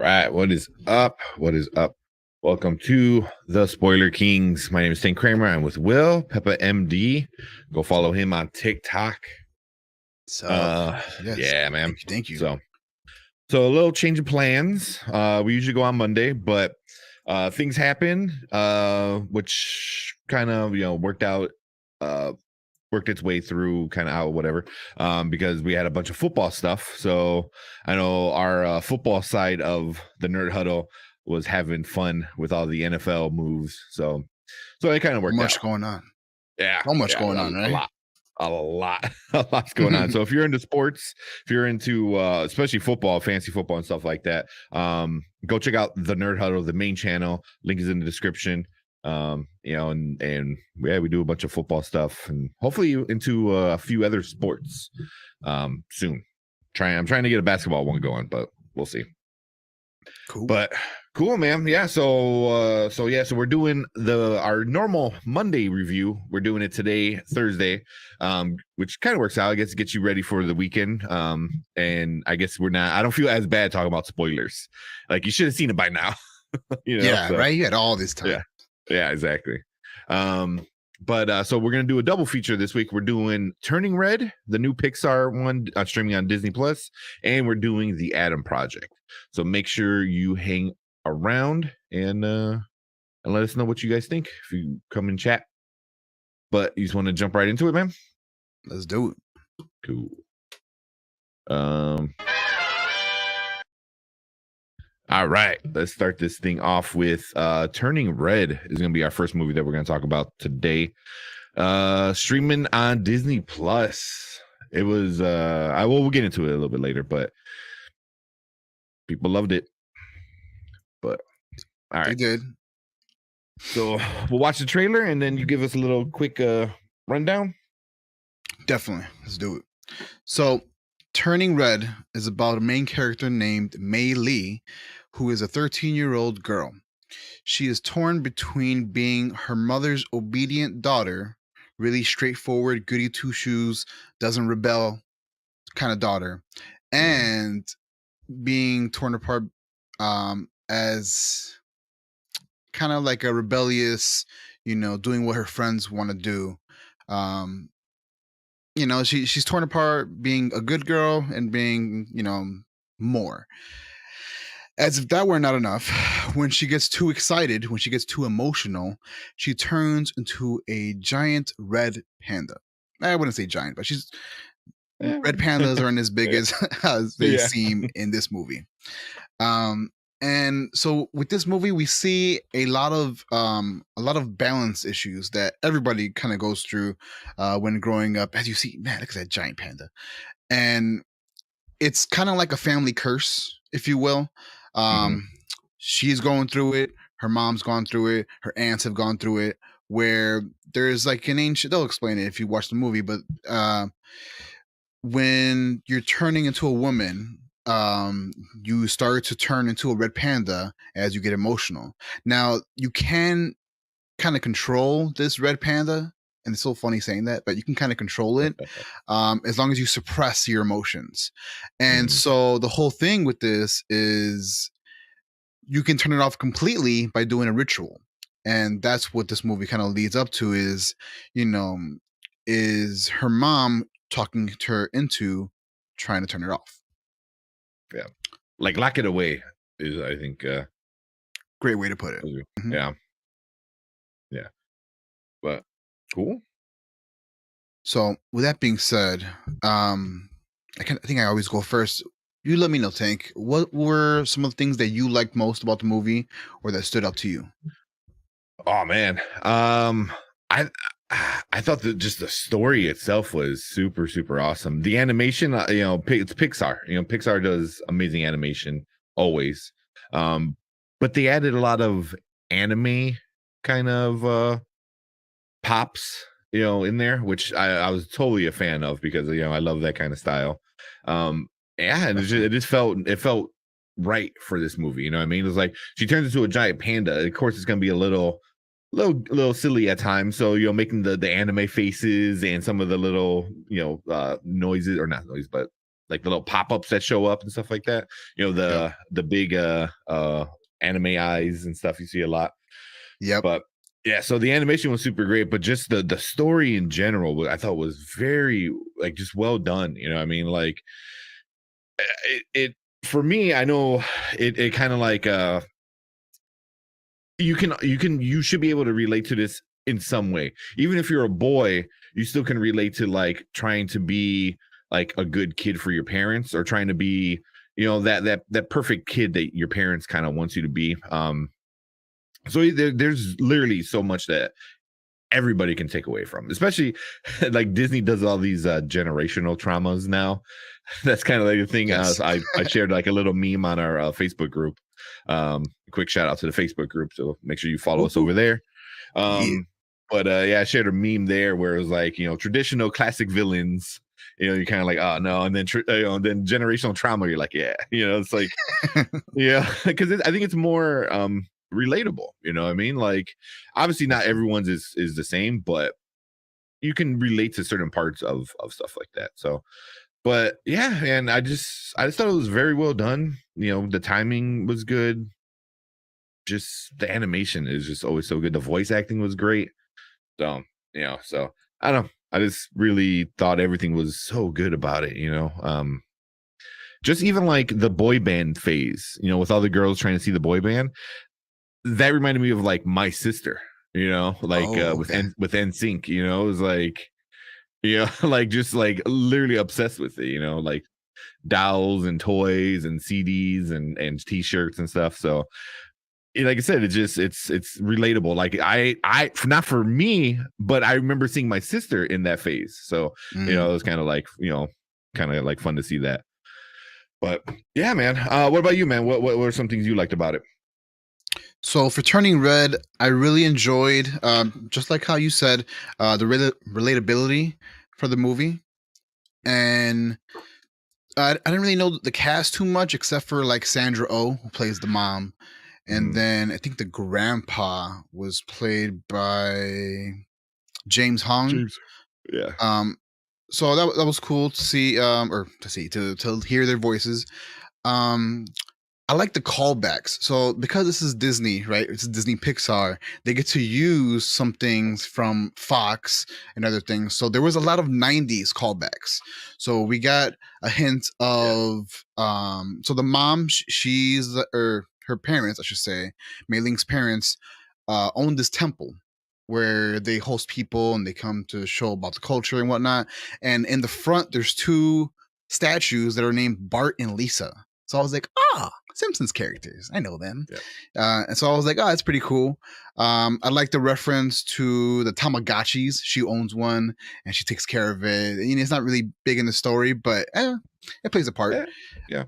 right, what is up? What is up? Welcome to the Spoiler Kings. My name is St. Kramer. I'm with Will Peppa MD. Go follow him on TikTok. So yes, yeah, man. thank you. So a little change of plans. We usually go on Monday, but things happen, which kind of worked out. Worked its way through kind of out whatever because we had a bunch of football stuff. So I know our football side of the Nerd Huddle was having fun with all the NFL moves. So it kind of worked out. Going on. Yeah. So much going on, right? A lot's going on. So if you're into sports, if you're into especially football, fantasy football and stuff like that, go check out the Nerd Huddle, the main channel. Link is in the description. And yeah, we do a bunch of football stuff and hopefully into a few other sports soon. I'm trying to get a basketball one going, but we'll see. Cool. But cool, man. Yeah. So we're doing our normal Monday review. We're doing it today, Thursday, which kind of works out. I guess it gets you ready for the weekend. And I guess I don't feel as bad talking about spoilers. Like you should have seen it by now. Right. You had all this time. Yeah, exactly. But so we're gonna do a double feature this week. We're doing Turning Red, the new Pixar one, streaming on Disney Plus, and we're doing The Adam Project. So make sure you hang around and let us know what you guys think if you come and chat. But you just want to jump right into it, man? Let's do it. Cool. All right, let's start this thing off with Turning Red is going to be our first movie that we're going to talk about today. Streaming on Disney Plus. It was we'll get into it a little bit later, but people loved it. But all right. They did. So we'll watch the trailer and then you give us a little quick rundown. Definitely. Let's do it. So Turning Red is about a main character named Mei Lee, who is a 13-year-old girl. She is torn between being her mother's obedient daughter, really straightforward, goody two-shoes, doesn't rebel kind of daughter, and being torn apart as kind of like a rebellious, doing what her friends want to do. She's torn apart being a good girl and being, more. As if that were not enough, when she gets too excited, when she gets too emotional, she turns into a giant red panda. I wouldn't say giant, but red pandas aren't as big as they seem in this movie. And so with this movie, we see a lot of balance issues that everybody kind of goes through when growing up. As you see, man, look at that giant panda, and it's kind of like a family curse, if you will. She's going through it. Her mom's gone through it. Her aunts have gone through it. Where there's like an ancient, they'll explain it if you watch the movie, but when you're turning into a woman, you start to turn into a red panda as you get emotional. Now you can kind of control this red panda, and it's so funny saying that, but you can kind of control it as long as you suppress your emotions. And so the whole thing with this is you can turn it off completely by doing a ritual. And that's what this movie kind of leads up to is her mom talking to her into trying to turn it off. Yeah. Like lock it away is, I think, great way to put it. Yeah. But cool. So with that being said, I think I always go first. You let me know, Tank. What were some of the things that you liked most about the movie or that stood out to you? Oh man. I thought that just the story itself was super, super awesome. The animation, it's Pixar. Pixar does amazing animation always. But they added a lot of anime kind of pops, in there, which I was totally a fan of because I love that kind of style. And it felt right for this movie. You know what I mean? It was like she turns into a giant panda. Of course, it's gonna be a little silly at times. So making the anime faces and some of the little noises, or not noise, but like the little pop-ups that show up and stuff like that. You know, Yep. the big anime eyes and stuff you see a lot. Yep. But yeah, so the animation was super great, but just the story in general, I thought was very like just well done. You know, what I mean, like it for me, I know it kind of like you should be able to relate to this in some way. Even if you're a boy, you still can relate to like trying to be like a good kid for your parents, or trying to be, you know, that perfect kid that your parents kind of wants you to be. So there's literally so much that everybody can take away from, especially like Disney does all these generational traumas now. That's kind of like the thing. Yes. I shared like a little meme on our Facebook group. Quick shout out to the Facebook group, so make sure you follow us over Woo-hoo. there. Yeah. But yeah, I shared a meme there where it was like, you know, traditional classic villains. You know, you're kind of like, oh no, and then you know, then generational trauma. You're like, yeah, you know, it's like, yeah, because I think it's more relatable. You know what I mean? Like, obviously, not Definitely. everyone's is the same, but you can relate to certain parts of stuff like that. So, but yeah, and I just thought it was very well done. You know, the timing was good. Just the animation is just always so good. The voice acting was great. So, you know, so I don't know. I just really thought everything was so good about it, you know. Just even like the boy band phase, you know, with all the girls trying to see the boy band, that reminded me of like my sister, you know, like Oh, with okay. with NSYNC, you know, it was like, you know, like just like literally obsessed with it, you know, like dolls and toys and CDs and t-shirts and stuff. So like I said, it's relatable. Like not for me, but I remember seeing my sister in that phase. So, you know, it Mm. was kind of like, you know, kind of like fun to see that. But yeah, man. What about you, man? What were some things you liked about it? So for Turning Red, I really enjoyed, just like how you said, the relatability for the movie, and I didn't really know the cast too much except for like Sandra Oh, who plays the mom, and Mhm. then I think the grandpa was played by James Hong. James. Yeah. Um, so that was cool to see, or to see to hear their voices. Um, I like the callbacks. So because this is Disney, right? It's Disney Pixar. They get to use some things from Fox and other things. So there was a lot of '90s callbacks. So we got a hint Yeah. of so the mom, or her parents, I should say, Mei Ling's parents, own this temple where they host people and they come to show about the culture and whatnot. And in the front, there's two statues that are named Bart and Lisa. So I was like, ah, Simpsons characters. I know them. Yeah. And so I was like, oh, that's pretty cool. I like the reference to the Tamagotchis. She owns one and she takes care of it. You know, it's not really big in the story, but it plays a part. Yeah. Yeah.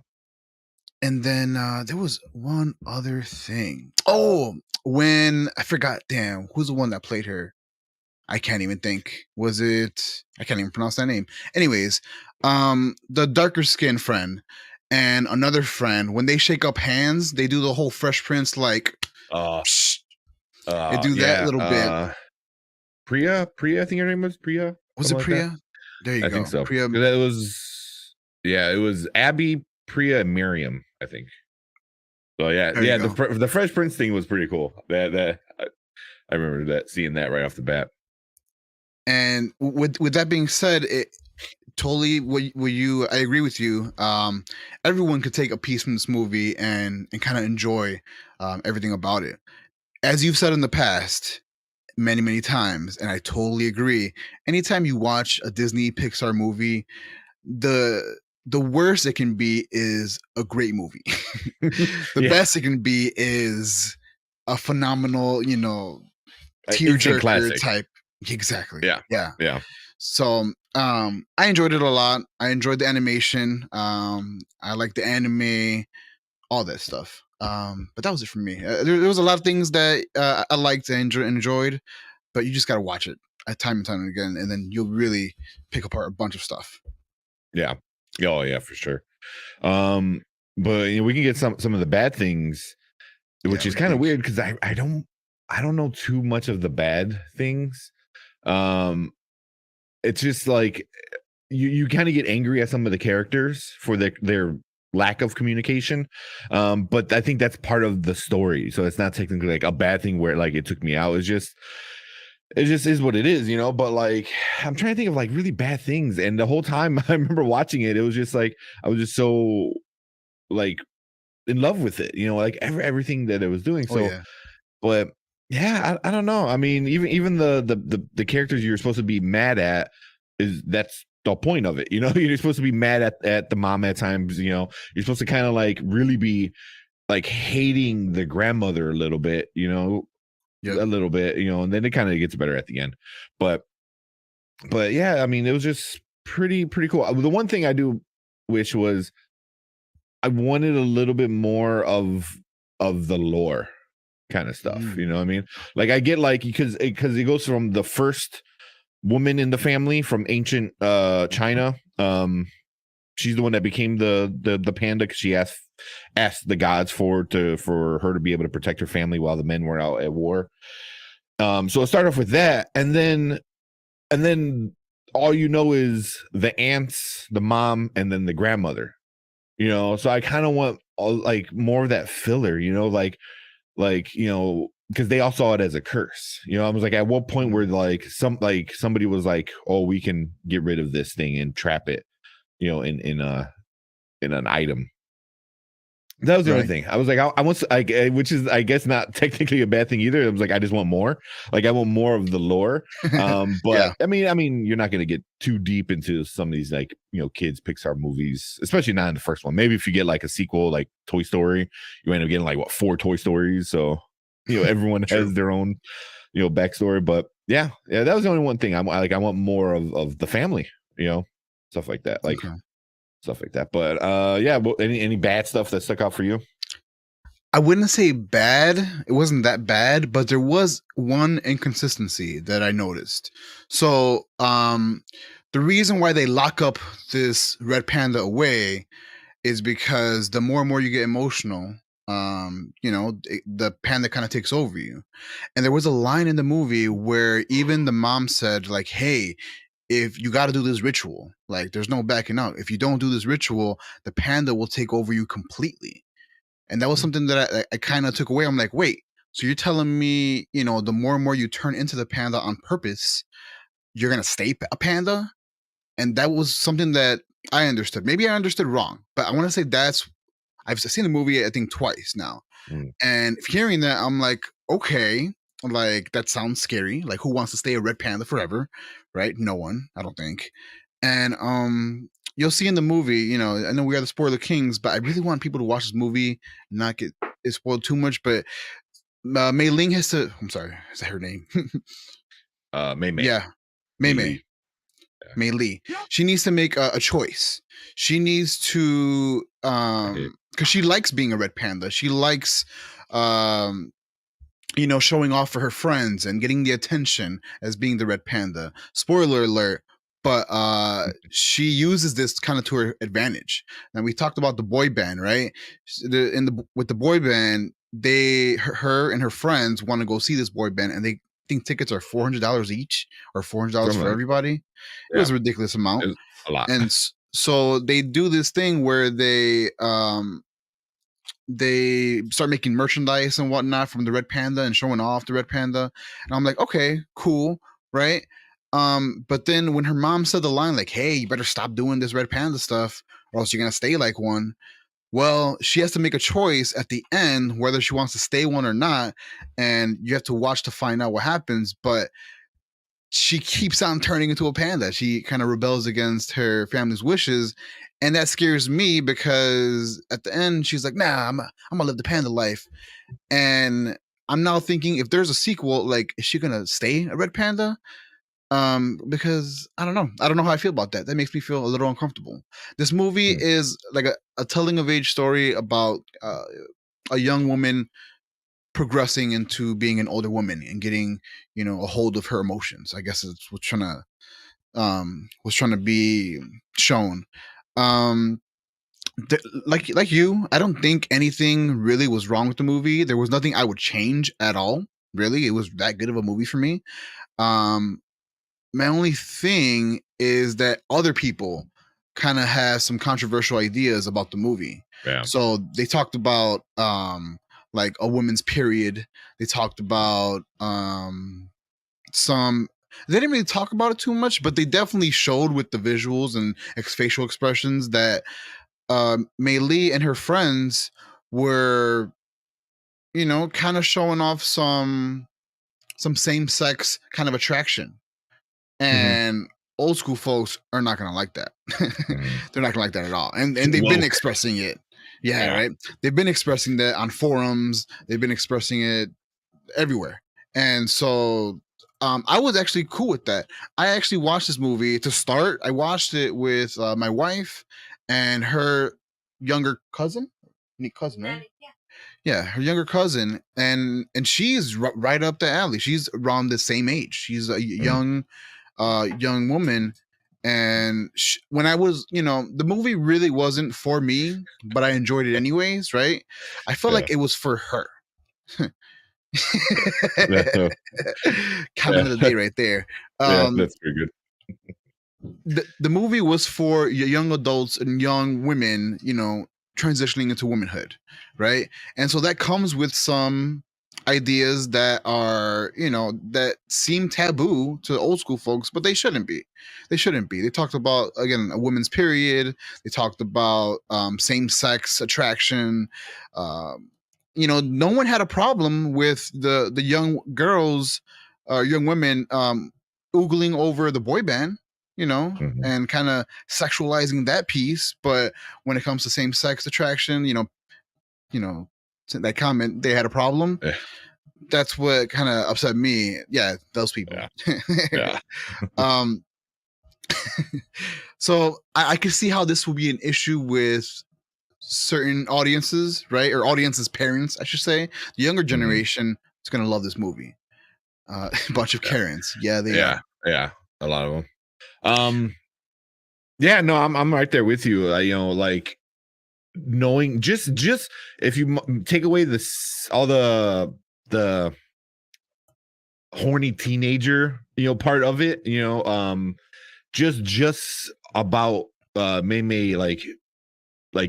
And then there was one other thing. Oh, when I forgot, damn, who's the one that played her? I can't even think. Was it? I can't even pronounce that name. Anyways, the darker skinned friend and another friend, when they shake up hands, they do the whole Fresh Prince like, Uh psh, they do that yeah. little bit. Priya, I think her name was Priya, Was something it like that. Priya? There you I think go, so. Priya. 'Cause it was, yeah, it was Abby, Priya, and Miriam, I think. So yeah, There you yeah, go. the Fresh Prince thing was pretty cool. That I remember that, seeing that right off the bat. And with that being said, it totally what you I agree with you. Everyone could take a piece from this movie and kind of enjoy everything about it. As you've said in the past, many times, and I totally agree. Anytime you watch a Disney Pixar movie, the the worst it can be is a great movie. The Yeah, best it can be is a phenomenal, instant tearjerker classic. type. Exactly. Yeah, Yeah. yeah, So I enjoyed it a lot. I enjoyed the animation. I like the anime, all that stuff. But that was it for me. There was a lot of things that I liked and enjoyed, but you just got to watch it time and time again, and then you'll really pick apart a bunch of stuff. yeah. Oh yeah, for sure. Um, but you know, we can get some of the bad things, Yeah, which what is do you kind of think? weird because I don't know too much of the bad things. Um, it's just like you kind of get angry at some of the characters for their lack of communication. But I think that's part of the story. So it's not technically like a bad thing where like it took me out. It just is what it is, you know. But like I'm trying to think of like really bad things. And the whole time I remember watching it, it was just like I was just so like in love with it, you know, like everything that it was doing. Oh So yeah. but yeah, I don't know. I mean, even the characters you're supposed to be mad at is that's the point of it. You know, you're supposed to be mad at the mom at times. You know, you're supposed to kind of like really be like hating the grandmother a little bit. You know, Yep. a little bit. You know, and then it kind of gets better at the end. But yeah, I mean, it was just pretty cool. The one thing I do wish was I wanted a little bit more of the lore kind of stuff. You Mm. know what I mean? Like I get like because it goes from the first woman in the family from ancient China. She's the one that became the panda because she asked the gods for her to be able to protect her family while the men were out at war. So it started off with that, and then all you know is the aunts, the mom, and then the grandmother. You know, so I kind of want like more of that filler. You know, like you know because they all saw it as a curse. You know, I was like at what point where Mm. like somebody was like, oh, we can get rid of this thing and trap it, you know, in an item. That was the only Right. thing. I was like, I want, which is, I guess, not technically a bad thing either. It was like, I just want more. Like, I want more of the lore. But Yeah. I mean, you're not going to get too deep into some of these like kids Pixar movies, especially not in the first one. Maybe if you get like a sequel, like Toy Story, you end up getting like what 4 Toy Stories. So everyone True. has their own backstory. But yeah, that was the only one thing. I want more of the family, stuff like that. Like Okay. stuff like that. But yeah, well, any bad stuff that stuck out for you? I wouldn't say bad. It wasn't that bad, but there was one inconsistency that I noticed. So, the reason why they lock up this red panda away is because the more and more you get emotional, the panda kind of takes over you. And there was a line in the movie where even the mom said, like, "Hey, if you got to do this ritual, like, there's no backing out. If you don't do this ritual, the panda will take over you completely." And that was Mm, something that I kind of took away. I'm like, wait, so you're telling me, the more and more you turn into the panda on purpose, you're gonna stay a panda? And that was something that I understood. Maybe I understood wrong, but I want to say I've seen the movie I think twice now, mm, and hearing that, I'm like, okay, like that sounds scary. Like, who wants to stay a red panda forever, right? No one, I don't think. And you'll see in the movie, I know we are the spoiler kings, but I really want people to watch this movie and not get it spoiled too much. But Mei Ling has to. I'm sorry, is that her name? May May Yeah, Mei May Mei. Lee. Yeah. Mei Lee. She needs to make a choice. She needs to Okay. because she likes being a red panda. She likes um showing off for her friends and getting the attention as being the red panda. Spoiler alert, but she uses this kind of to her advantage. And we talked about the boy band, right? With the boy band, her and her friends want to go see this boy band, and they think tickets are $400 each or $400 Something for like everybody. It yeah, was a ridiculous amount. it's a lot. And so they do this thing where they start making merchandise and whatnot from the red panda and showing off the red panda, and I'm like, okay, cool, right? But then when her mom said the line like, hey, you better stop doing this red panda stuff or else you're gonna stay like one. Well, she has to make a choice at the end whether she wants to stay one or not, and you have to watch to find out what happens. But she keeps on turning into a panda. She kind of rebels against her family's wishes. And that scares me because at the end, she's like, nah, I'm going to live the panda life. And I'm now thinking if there's a sequel, like, is she going to stay a red panda? Because I don't know. I don't know how I feel about that. That makes me feel a little uncomfortable. This movie Mm, is like a telling of age story about a young woman progressing into being an older woman and getting a hold of her emotions. I guess it's was trying to be shown. um like you, I don't think anything really was wrong with the movie. There was nothing I would change at all. Really, it was that good of a movie for me. um my only thing is that other people kind of have some controversial ideas about the movie. Yeah. So they talked about like a woman's period. They talked about some they didn't really talk about it too much, but they definitely showed with the visuals and facial expressions that Mei Lee and her friends were, you know, kind of showing off some same-sex kind of attraction. Mhm. And old school folks are not gonna like that. Mhm. They're not gonna like that at all. And they've been Woke. expressing it. Yeah, Yeah. right. They've been expressing that on forums. They've been expressing it everywhere. And so I was actually cool with that. I actually watched this movie to start. I watched it with my wife and her younger cousin. Neat cousin, right? Yeah, her younger cousin, and she's right up the alley. She's around the same age. She's a Mhm. young woman, and when I was, you know, the movie really wasn't for me, but I enjoyed it anyways. Right? I felt Yeah. like it was for her. Yeah. Comment of the day right there. Yeah, Um, that's pretty good. the movie was for young adults and young women, you know, transitioning into womanhood, right? And so that comes with some ideas that are, you know, that seem taboo to old school folks, but they shouldn't be. They shouldn't be. They talked about, again, a woman's period. They talked about same-sex attraction. You know, no one had a problem with the young girls, young women, oogling over the boy band, you know, Mhm. and kind of sexualizing that piece. But when it comes to same sex attraction, you know, that comment, they had a problem. Yeah. That's what kind of upset me. Yeah, those people. Yeah. Yeah. um, so I can see how this will be an issue with certain audiences, right? Or audiences' parents, I should say. The younger Mhm. generation is gonna love this movie. A bunch of Yeah. Karens. Yeah, they Yeah. are. Yeah. A lot of them. Yeah, no, I'm right there with you. You know, like knowing just if you take away all the horny teenager, you know, part of it, you know, just about Mei Mei like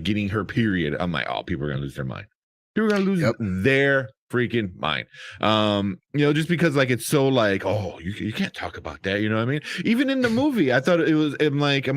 getting her period. I'm like, oh, people are gonna lose their mind. People are gonna lose Yep. their freaking mind. You know, just because like it's so like, oh, you can't talk about that. You know what I mean? Even in the movie, I thought it was. I'm like,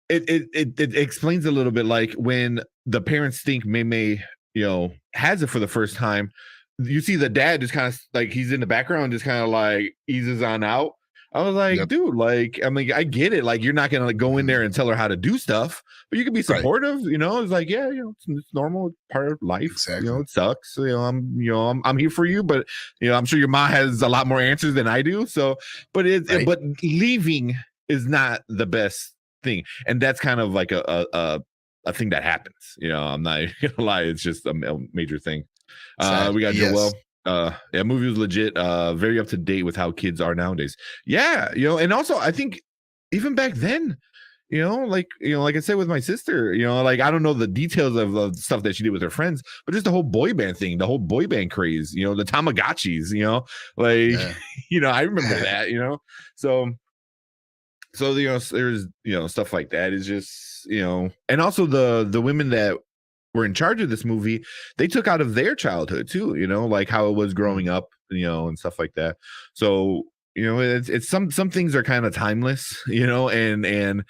it explains a little bit like when the parents think Mei Mei, you know, has it for the first time. You see the dad just kind of like he's in the background, just kind of like eases on out. I was like, Yep. dude, like, I mean, I get it. Like, you're not gonna like go in Mhm. there and tell her how to do stuff, but you can be Right. supportive. You know, it's like, yeah, you know, it's normal, it's part of life. You know, Exactly. it sucks. I'm here for you, but you know, I'm sure your mom has a lot more answers than I do. So, but Right. but leaving is not the best thing, and that's kind of like a thing that happens. You know, I'm not gonna lie, it's just a major thing. Sad. We got Yes. Joel. Yeah, movie was legit. Very up to date with how kids are nowadays. Yeah, you know, and also I think even back then, like I said with my sister, you know, like I don't know the details of stuff that she did with her friends, but just the whole boy band thing, the whole boy band craze, you know, the Tamagotchis, you know, like Yeah. I remember that, you know, so you know there's stuff like that is just and also the women that were in charge of this movie, they took out of their childhood too, you know, like how it was Mm. growing up, you know, and stuff like that. So you know it's some things are kind of timeless, you know, and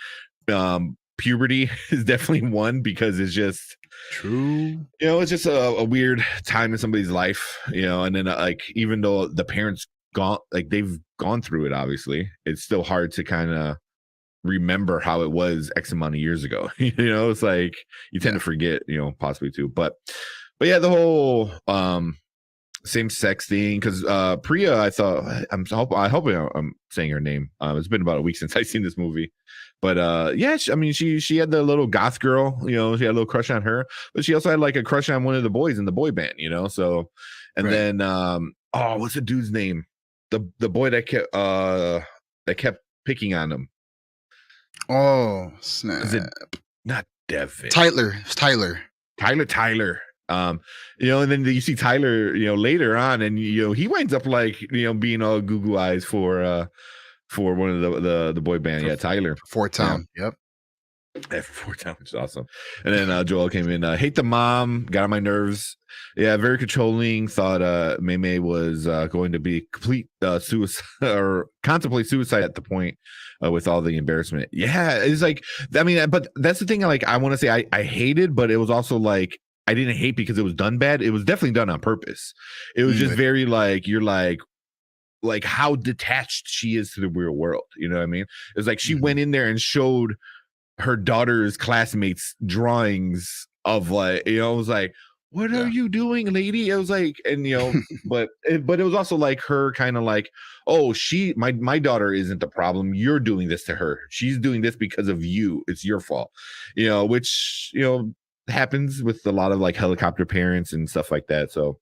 puberty is definitely one because it's just True. it's just a weird time in somebody's life, you know, and then like even though the parents they've gone through it, obviously it's still hard to kind of remember how it was X amount of years ago. You know, it's like you tend Yeah. to forget, you know, possibly too. But yeah, the whole same sex thing, because Priya, I thought I hope I'm saying her name. It's been about a week since I've seen this movie. But yeah, I mean she had the little goth girl, you know, she had a little crush on her, but she also had like a crush on one of the boys in the boy band, you know. So and Right. then oh, what's the dude's name? The boy that kept picking on him. Oh, Was it snap. not Devin? Tyler. It's Tyler. Tyler. You know, and then you see Tyler, you know, later on, and you know, he winds up like, you know, being all goo eyes for for one of the boy band. for Yeah, Tyler. Fort Yeah. Town. Yep. Yeah, for 4 times, which is awesome. And then Joel came in, hate the mom, got on my nerves. Yeah, very controlling. Thought Mei Mei was going to be complete suicide or contemplate suicide at the point with all the embarrassment. Yeah, it's like, I mean, but that's the thing. Like, I want to say I hated, but it was also like I didn't hate because it was done bad. It was definitely done on purpose. It was just Right. very like you're like how detached she is to the real world. You know what I mean? It's like she went in there and showed her daughter's classmates drawings of like, you know, it was like, what are Yeah. you doing, lady? It was like, and you know, but it was also like her kind of like, oh, my daughter isn't the problem. You're doing this to her. She's doing this because of you. It's your fault, you know, which, you know, happens with a lot of like helicopter parents and stuff like that. So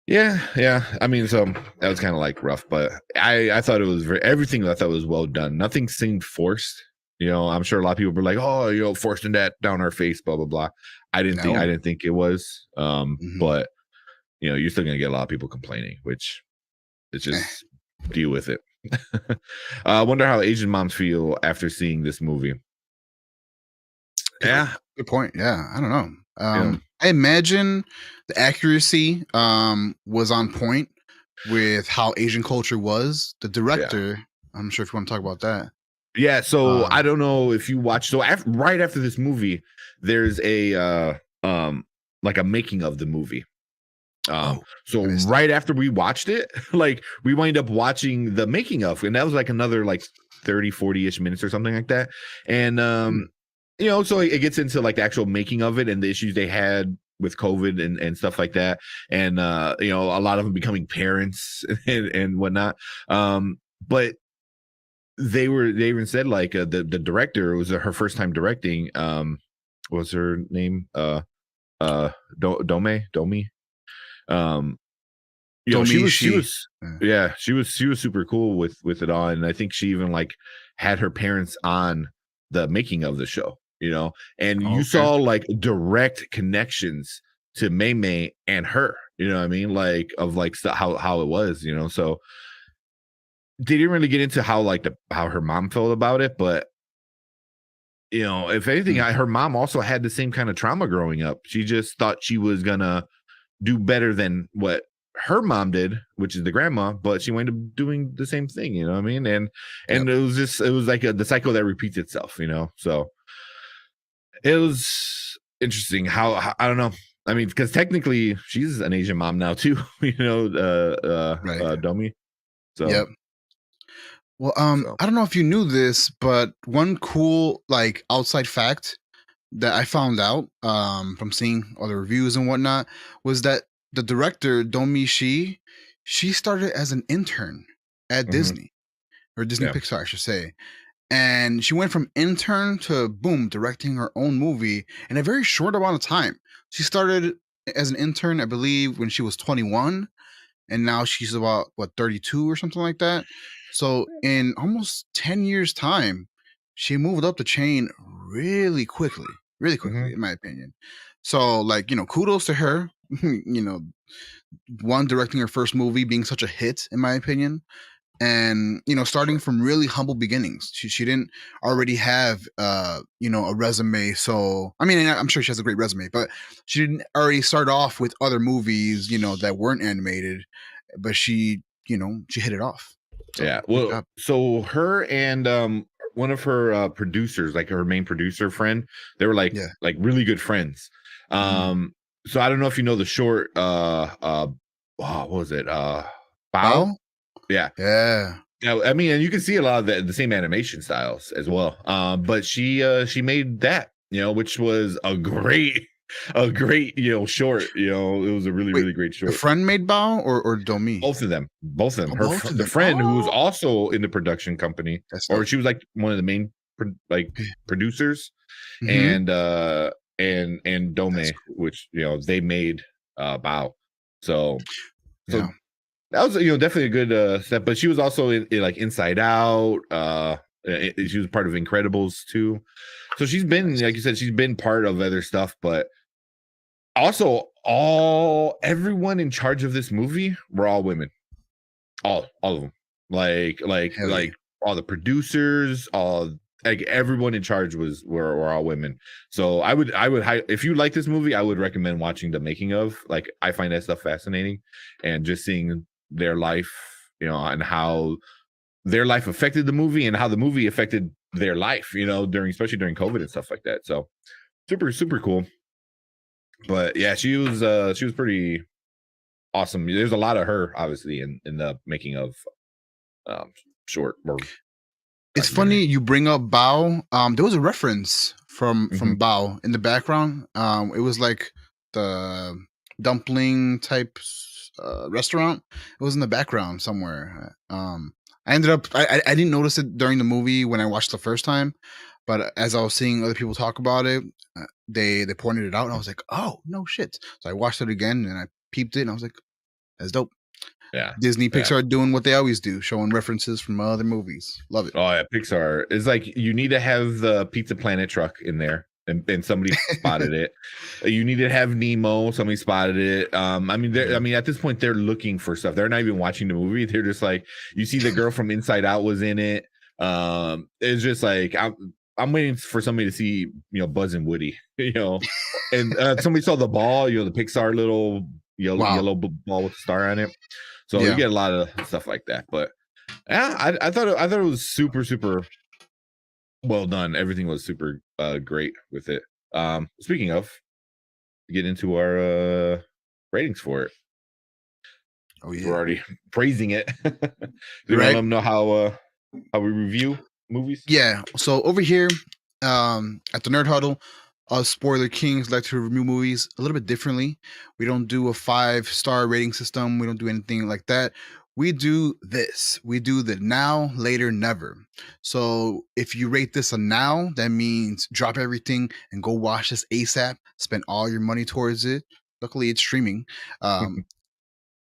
yeah. I mean, so that was kind of like rough, but I thought it was everything I thought was well done. Nothing seemed forced. You know, I'm sure a lot of people were like, "Oh, you know, forcing that down our face," blah blah blah. I No. didn't think it was. Mhm. But you know, you're still gonna get a lot of people complaining, which it's Eh, just deal with it. I wonder how Asian moms feel after seeing this movie. good Yeah, good point. Yeah, I don't know. yeah, I imagine the accuracy was on point with how Asian culture was. The yeah. director, I'm sure if you want to talk about that. Yeah, so I Um, don't know if you watch. So right after this movie, there's a like a making of the movie. oh, So I missed that. right after we watched it, like we wind up watching the making of, and that was like another like 30, 40-ish minutes or something like that. And Mm, you know, so it gets into like the actual making of it and the issues they had with COVID and stuff like that. And you know, a lot of them becoming parents and whatnot. But they even said like the director, it was her first time directing. What was her name? Domi. Um, you know, Domi she Shi. was Yeah. yeah, she was super cool with it all, and I think she even like had her parents on the making of the show, you know, and Oh, you okay. saw like direct connections to Mei Mei and her, you know what I mean, like of like how it was, you know. So they didn't really get into how like how her mom felt about it, but you know, if anything, Mm, her mom also had the same kind of trauma growing up. She just thought she was gonna do better than what her mom did, which is the grandma, but she wound up doing the same thing, you know what I mean? yep. And it was like the cycle that repeats itself, you know. So it was interesting how I don't know. I mean, because technically she's an Asian mom now too, you know, Right. Domi. So Yep. Well, so I don't know if you knew this, but one cool like outside fact that I found out from seeing other reviews and whatnot was that the director Domi Shi, she started as an intern at mhm, Disney or Disney yeah. Pixar, I should say, and she went from intern to boom directing her own movie in a very short amount of time. She started as an intern, I believe, when she was 21, and now she's about what 32 or something like that. So in almost 10 years time, she moved up the chain really quickly Mhm. in my opinion. So like, kudos to her. One, directing her first movie, being such a hit in my opinion, and starting from really humble beginnings. She didn't already have a resume. So I mean, I'm sure she has a great resume, but she didn't already start off with other movies that weren't animated, but she hit it off. So Yeah. good Well, job. so her and one of her producers, like her main producer friend, they were Yeah. like really good friends. Mm. Um so I don't know if you know the short what was it? Bao? Bao. Yeah. Yeah. Yeah, I mean, and you can see a lot of the same animation styles as well. But she made that, you know, which was a great, you know, short, you know, it was a really, Wait, really great the short. friend made Bao or Domi? Both of them. Oh, both of The them. friend who was Oh, also in the production company, that's or dope. she was like one of the main like producers, Mm-hmm. and That's Dome, cool. which you know they made Bao. So Yeah. that was you know definitely a good step. But she was also in like Inside Out. She was part of Incredibles too. So she's been like Nice. you said, she's been part of other stuff, but also everyone in charge of this movie were all women. All of them. Hell yeah. like all the producers, all like everyone in charge were all women. So if you like this movie, I would recommend watching the making of. Like I find that stuff fascinating, and just seeing their life, and how their life affected the movie and how the movie affected their life, especially during COVID and stuff like that. So super, super cool. But yeah, she was pretty awesome. There's a lot of her obviously in the making of um short or It's funny documentary. you bring up Bao. There was a reference Hmm. from Bao in the background. It was like the dumpling type restaurant. It was in the background somewhere. I ended up I didn't notice it during the movie when I watched the first time, but as I was seeing other people talk about it, they pointed it out, and I was like, oh no shit! So I watched it again and I peeped it, and I was like, that's dope. Yeah. Disney Yeah. Pixar doing what they always do, showing references from other movies. Love it. Oh yeah, Pixar is like you need to have the Pizza Planet truck in there, and somebody spotted it. You need to have Nemo. Somebody spotted it. I mean, at this point, they're looking for stuff. They're not even watching the movie. They're just like, you see, the girl from Inside Out was in it. It's just like I'm waiting for somebody to see Buzz and Woody, and somebody saw the ball, the Pixar little Wow. yellow ball with a star on it. So you Yeah. get a lot of stuff like that, but. Yeah, I thought it was super, super well done. Everything was super great with it. Speaking of, get into our ratings for it. Oh We're yeah. already praising it. Do you want to Right. let them know how we review movies? Yeah. So over here, at the Nerd Huddle, us spoiler kings like to review movies a little bit differently. We don't do a 5-star rating system. We don't do anything like that. We do this. We do the now, later, never. So if you rate this a now, that means drop everything and go watch this ASAP. Spend all your money towards it. Luckily, it's streaming. Um,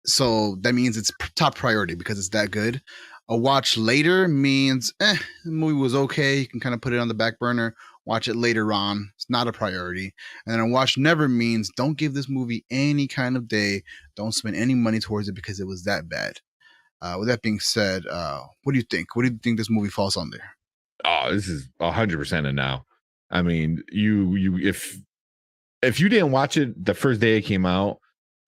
so that means it's top priority because it's that good. A watch later means the movie was okay. You can kind of put it on the back burner, watch it later on. It's not a priority. And then a watch never means don't give this movie any kind of day. Don't spend any money towards it because it was that bad. With that being said, what do you think? What do you think this movie falls under? Oh, this is 100% a now. I mean, you if you didn't watch it the first day it came out,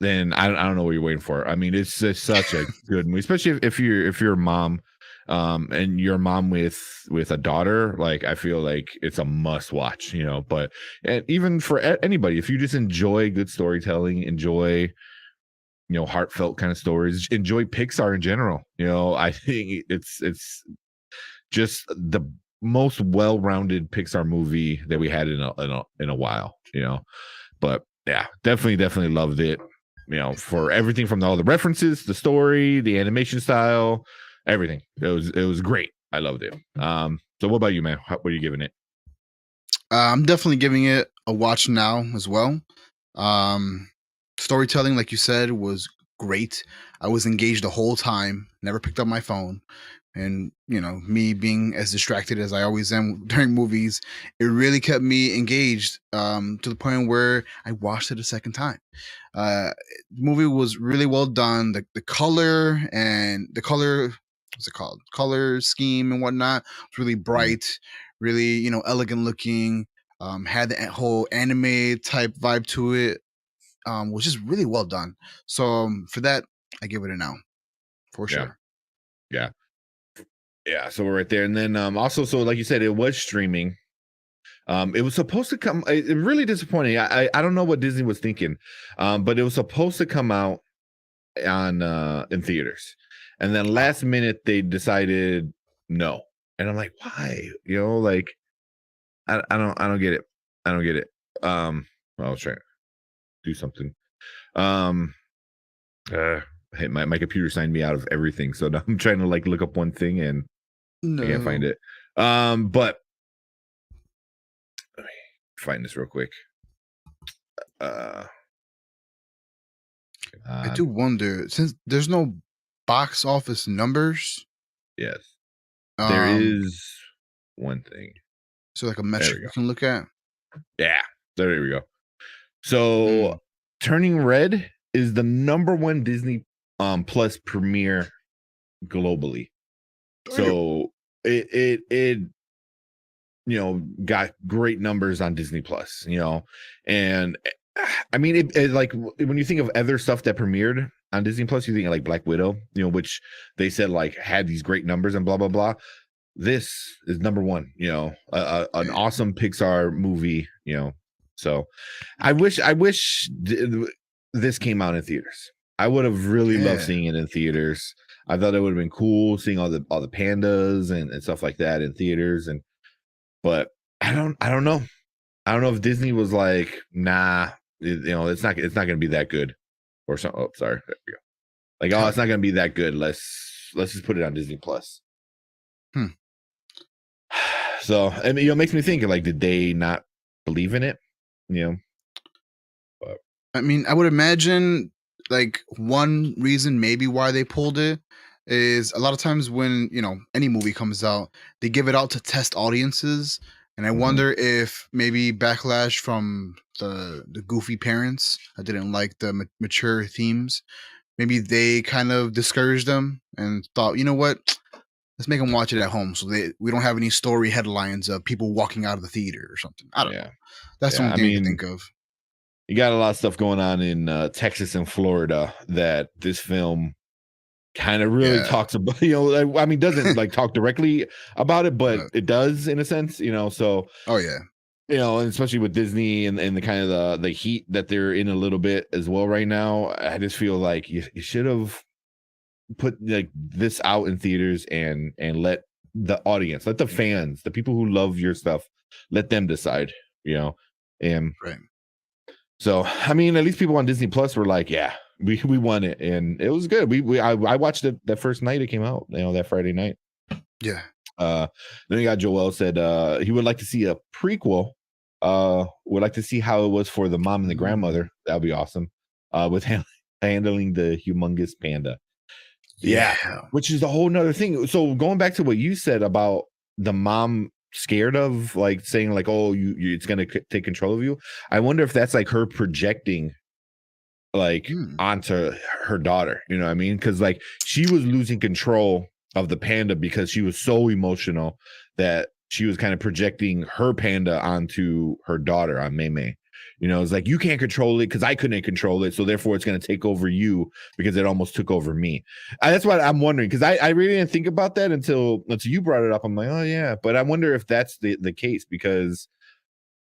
then I don't know what you're waiting for. I mean, it's just such a good movie, especially if you're a mom, and you're a mom with a daughter. Like, I feel like it's a must watch, But and even for anybody, if you just enjoy good storytelling, enjoy heartfelt kind of stories, enjoy Pixar in general. I think it's just the most well-rounded Pixar movie that we had in a while. But yeah, definitely loved it. For everything from all the references, the story, the animation style, everything. It was great. I loved it. So what about you, man? What are you giving it? I'm definitely giving it a watch now as well. Um, Storytelling, like you said, was great. I was engaged the whole time, never picked up my phone. And, me being as distracted as I always am during movies, it really kept me engaged to the point where I watched it a second time. Uh, the movie was really well done. The color and the color, what's it called? Color scheme and whatnot was really Mhm. bright, really, elegant looking. Had the whole anime type vibe to it. Was just really well done. So for that, I give it a now for Yeah, sure. yeah, yeah. So we're right there, and then also, so like you said, it was streaming. It was supposed to come. It really disappointing. I don't know what Disney was thinking, but it was supposed to come out on in theaters, and then Oh, last minute they decided no, and I'm like, why? Like I don't get it. I don't get it. I was trying to do something. Um, uh, hey, my computer signed me out of everything, so now I'm trying to like look up one thing and I can't find no. it. But let me find this real quick. Uh, I do wonder since there's no box office numbers. yes, there Um, is one thing. so like a There metric we we go. can look at. Yeah, there we go. So, Mm, Turning Red is the number one Disney Plus premiere globally. Damn. So it got great numbers on Disney Plus, and I mean, it like when you think of other stuff that premiered on Disney Plus, you think of like Black Widow, which they said like had these great numbers and blah blah blah. This is number one, an Yeah. awesome Pixar movie, So I wish this came out in theaters. I would have really loved Yeah. seeing it in theaters. I thought it would have been cool seeing all the pandas and stuff like that in theaters. But I don't know. I don't know if Disney was like, nah, it's not gonna be that good or something. Oh, sorry. There we go. Like, oh, Oh, it's not gonna be that good. Let's just put it on Disney Plus. hmm. So, and it makes me think like, did they not believe in it? But I mean, I would imagine like one reason maybe why they pulled it is a lot of times when, any movie comes out, they give it out to test audiences. And I mhm. wonder if maybe backlash from the goofy parents that didn't like the mature themes, maybe they kind of discouraged them and thought, you know what, let's make them watch it at home so we don't have any story headlines of people walking out of the theater or something. I don't know. Yeah, That's the yeah. only I thing I could mean, think of. you got a lot of stuff going on in Texas and Florida that this film kind of really Yeah. talks about. I mean, doesn't like talk directly about it, but But it does in a sense. So oh yeah. and especially with Disney and the kind of the heat that they're in a little bit as well right now. I just feel like you should have put like this out in theaters and let the audience, let the fans, the people who love your stuff, let them decide. And Right. so I mean, at least people on Disney Plus were like, yeah, we won it, and it was good. I watched it that first night it came out, that Friday night. Yeah. Uh, then you got Joel said he would like to see a prequel. Would like to see how it was for the mom and the Mm. grandmother. That'd be awesome. With handling the humongous panda. Yeah, Yeah. which is a whole nother thing. So going back to what you said about the mom scared of like saying like, oh, it's gonna take control of you. I wonder if that's like her projecting like Mm. onto her daughter, you know what I mean? Because like she was losing control of the panda because she was so emotional that she was kind of projecting her panda onto her daughter, on Mei Mei. It's like you can't control it because I couldn't control it, so therefore it's going to take over you because it almost took over me. That's what I'm wondering, because I really didn't think about that until you brought it up. I'm like, oh yeah, but I wonder if that's the case, because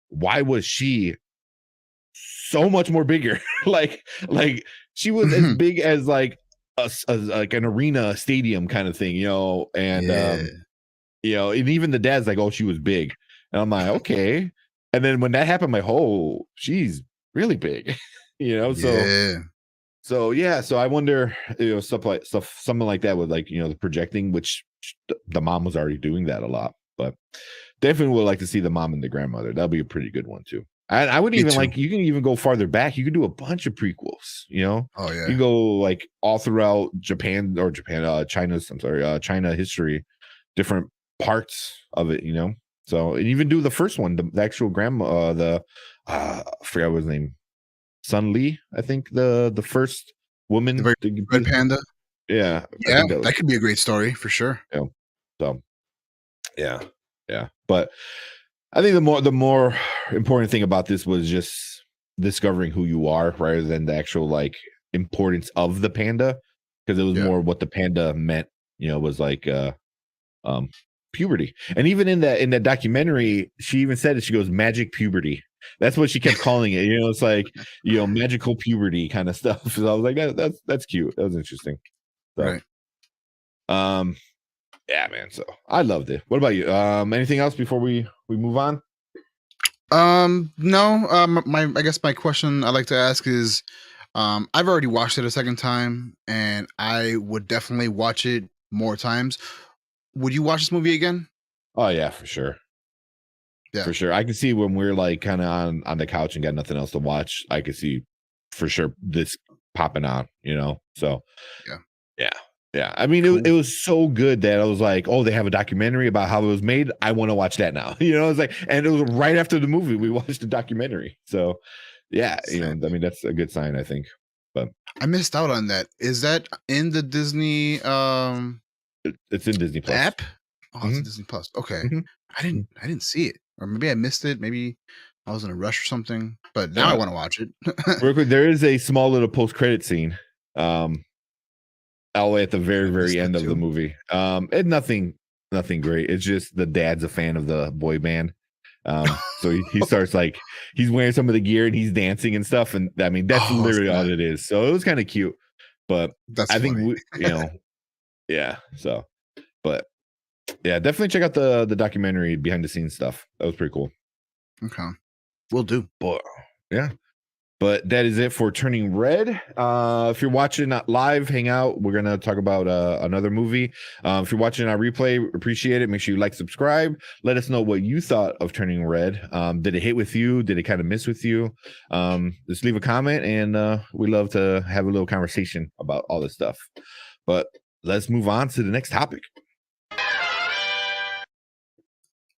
why was she so much more bigger? like she was as Mhm. big as like like an arena stadium kind of thing, and Yeah. and even the dad's like, oh, she was big, and I'm like, okay. And then when that happened, I'm like, oh, she's really big. So Yeah. yeah, so I wonder, stuff something like that with like, the projecting, which the mom was already doing that a lot, but definitely would like to see the mom and the grandmother. That'll be a pretty good one too. I would Me even too. like, you can even go farther back. You could do a bunch of prequels. Oh You yeah. go like all throughout China's, I'm sorry, China history, different parts of it. So, and even do the first one, the actual grandma, I forgot what his name, Sun Li, I think the first The woman very to red be, panda. yeah, I Yeah, think that was, that could be a great story for sure. so yeah, yeah. But I think the more important thing about this was just discovering who you are rather than the actual like importance of the panda, because it was Yeah. more what the panda meant, was like um puberty. And even in that documentary, she even said it, she goes, magic puberty. That's what she kept calling it. It's like, magical puberty kind of stuff. So I was like, that's cute. That was interesting. So Right. um yeah, man. So I loved it. What about you? Anything else before we move on? No. My I guess my question I like to ask is, I've already watched it a second time, and I would definitely watch it more times. Would you watch this movie again? Oh yeah, for sure. Yeah. For sure. I can see when we're like kind of on the couch and got nothing else to watch, I could see for sure this popping on. So Yeah. yeah. Yeah. I mean, it Cool. was so good that I was like, oh, they have a documentary about how it was made. I want to watch that now. It's like, and it was right after the movie we watched the documentary. So yeah, I mean, that's a good sign, I think. But I missed out on that. Is that in the Disney It's in Disney The Plus. app? Oh, it's Hmm. in Disney Plus. Okay. Hmm. I didn't see it. Or maybe I missed it. Maybe I was in a rush or something. But now I Yeah. want to watch it. Real quick, there is a small little post credit scene. All the way at the Did very I miss very that end of the too? movie. And nothing great. It's just the dad's a fan of the boy band. So he starts like he's wearing some of the gear and he's dancing and stuff. And I mean that's Oh, literally all snap. it is. So it was kind of cute, but That's I think funny. yeah. So, but yeah, definitely check out the documentary behind the scenes stuff. That was pretty cool. Okay. Will do. But yeah. But that is it for Turning Red. If you're watching live, hang out. We're gonna talk about another movie. If you're watching our replay, appreciate it. Make sure you like, subscribe. Let us know what you thought of Turning Red. Did it hit with you? Did it kind of miss with you? Just leave a comment, and we love to have a little conversation about all this stuff. But let's move on to the next topic.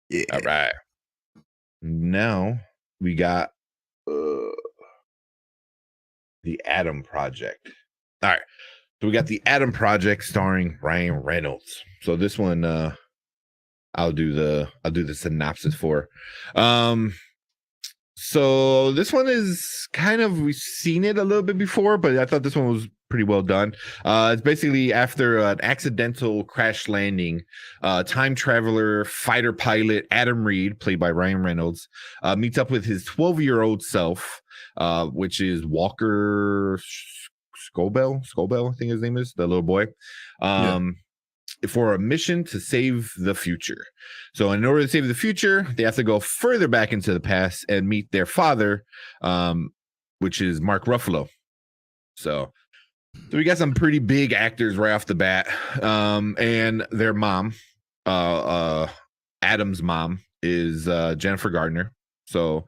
Yeah. All right. Now we got the Adam Project. All right. So we got the Adam Project starring Ryan Reynolds. So this one I'll do the synopsis for. So this one is kind of, we've seen it a little bit before, but I thought this one was pretty well done. It's basically after an accidental crash landing, time traveler fighter pilot Adam Reed, played by Ryan Reynolds, meets up with his 12-year-old self, which is Walker Scobell, I think his name is, the little boy. Yeah. For a mission to save the future. So in order to save the future, they have to go further back into the past and meet their father, which is Mark Ruffalo. So we got some pretty big actors right off the bat. And their mom, Adam's mom, is Jennifer Gardner. So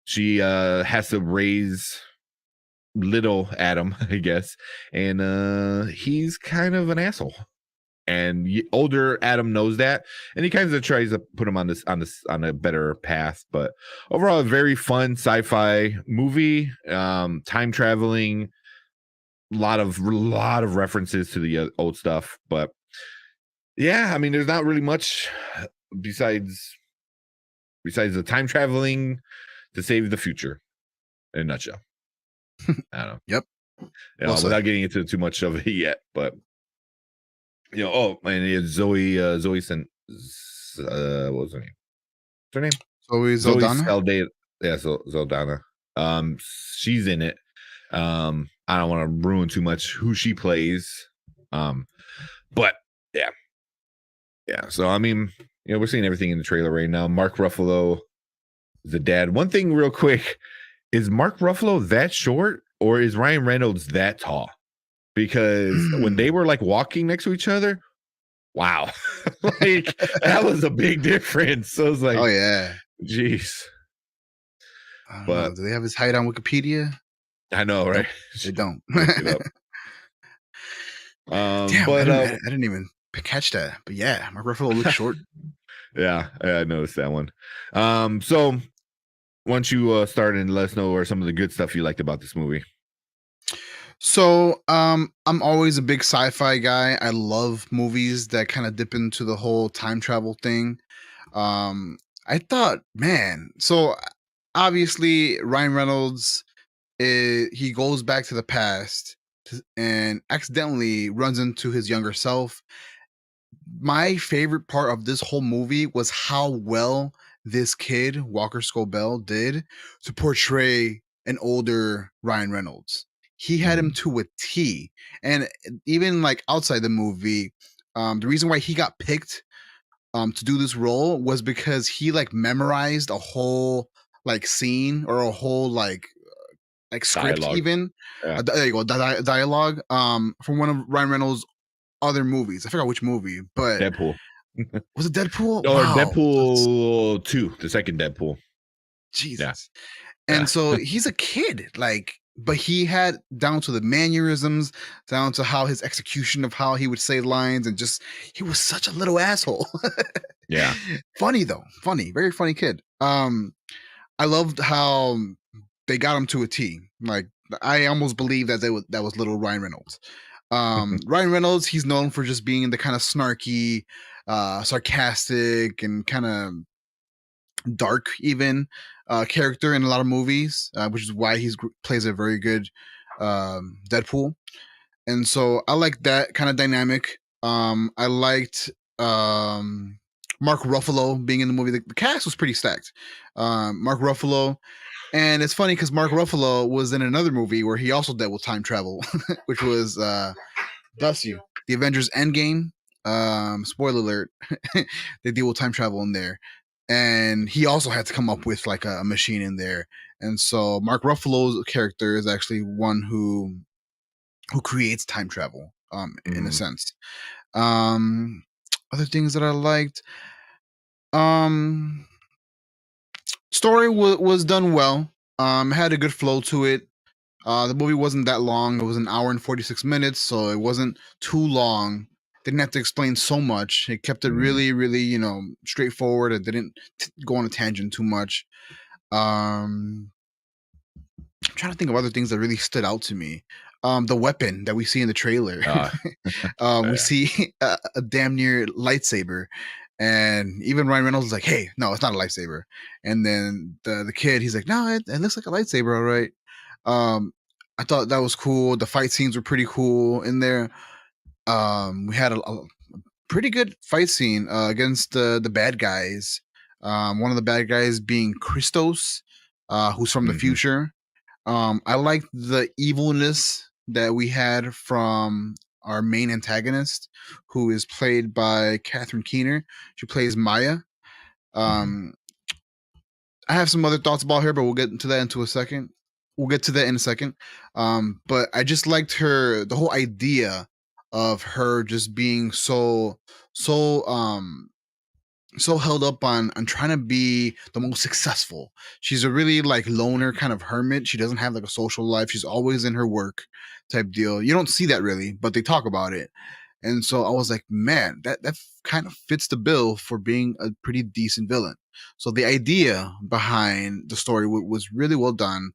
she has to raise little Adam, I guess. And he's kind of an asshole. And older Adam knows that, and he kind of tries to put him on a better path. But overall, a very fun sci-fi movie, time traveling, lot of references to the old stuff. But yeah, I mean, there's not really much besides the time traveling to save the future in a nutshell. I don't know. Yep. Well said. Without getting into too much of it yet, but oh, and it's Zoe sent what was her name? What's her name? Zoe Zoe Saldana? Saldana. Yeah, Zoldana. She's in it. I don't want to ruin too much who she plays. But yeah. Yeah. So I mean, we're seeing everything in the trailer right now. Mark Ruffalo is the dad. One thing real quick, is Mark Ruffalo that short or is Ryan Reynolds that tall? Because when they were like walking next to each other, wow. Like that was a big difference. So I was like, Oh yeah. geez. I don't But know. Do they have his height on Wikipedia? I know, right? They don't. Look it up. Damn, But I didn't even catch that. But yeah, Mark Ruffalo looks short. yeah, I noticed that one. So once you start and let us know what some of the good stuff you liked about this movie. So, I'm always a big sci-fi guy. I love movies that kind of dip into the whole time travel thing. I thought, man, so obviously Ryan Reynolds, he goes back to the past and accidentally runs into his younger self. My favorite part of this whole movie was how well this kid, Walker Scobell, did to portray an older Ryan Reynolds. He had him to a T. And even like outside the movie, the reason why he got picked to do this role was because he like memorized a whole like scene or a whole like script Dialogue. even. Yeah. There you go, dialogue from one of Ryan Reynolds' other movies. I forgot which movie, but Deadpool. was it Deadpool? Or Wow. Deadpool 2, the second Deadpool. Jesus. Yeah. And so he's a kid, like, but he had down to the mannerisms, down to how his execution of how he would say lines, and just he was such a little asshole. Yeah. Funny though, funny, very funny kid. I loved how they got him to a T. Like I almost believe that that was little Ryan Reynolds. Ryan Reynolds, he's known for just being the kind of snarky, sarcastic, and kind of dark even character in a lot of movies, which is why he plays a very good Deadpool. And so I like that kind of dynamic. I liked Mark Ruffalo being in the movie. The cast was pretty stacked. Mark Ruffalo, and it's funny because Mark Ruffalo was in another movie where he also dealt with time travel, which was bless you, the Avengers Endgame. Spoiler alert, they deal with time travel in there, and he also had to come up with like a machine in there. And so Mark Ruffalo's character is actually one who creates time travel, in a Mm. sense. Um, other things that I liked, um, story was done well. Had a good flow to it. The movie wasn't that long. It was an hour and 46 minutes, so it wasn't too long. Didn't have to explain so much. It kept it Mm. really, really, straightforward. It didn't go on a tangent too much. Um, I'm trying to think of other things that really stood out to me. The weapon that we see in the trailer. Uh, We yeah. see a damn near lightsaber, and even Ryan Reynolds is like, "Hey, no, it's not a lightsaber." And then the kid, he's like, "No, it looks like a lightsaber, all right." Um, I thought that was cool. The fight scenes were pretty cool in there. We had a pretty good fight scene against the bad guys. One of the bad guys being Christos, who's from the Mhm. future. I liked the evilness that we had from our main antagonist, who is played by Catherine Keener. She plays Maya. Mhm. Um, I have some other thoughts about her, but we'll get into that into a second. We'll get to that in a second. But I just liked the whole idea of her just being so so held up on trying to be the most successful. She's a really like loner kind of hermit. She doesn't have like a social life. She's always in her work type deal. You don't see that really, but they talk about it. And so I was like, man, that kind of fits the bill for being a pretty decent villain. So the idea behind the story was really well done.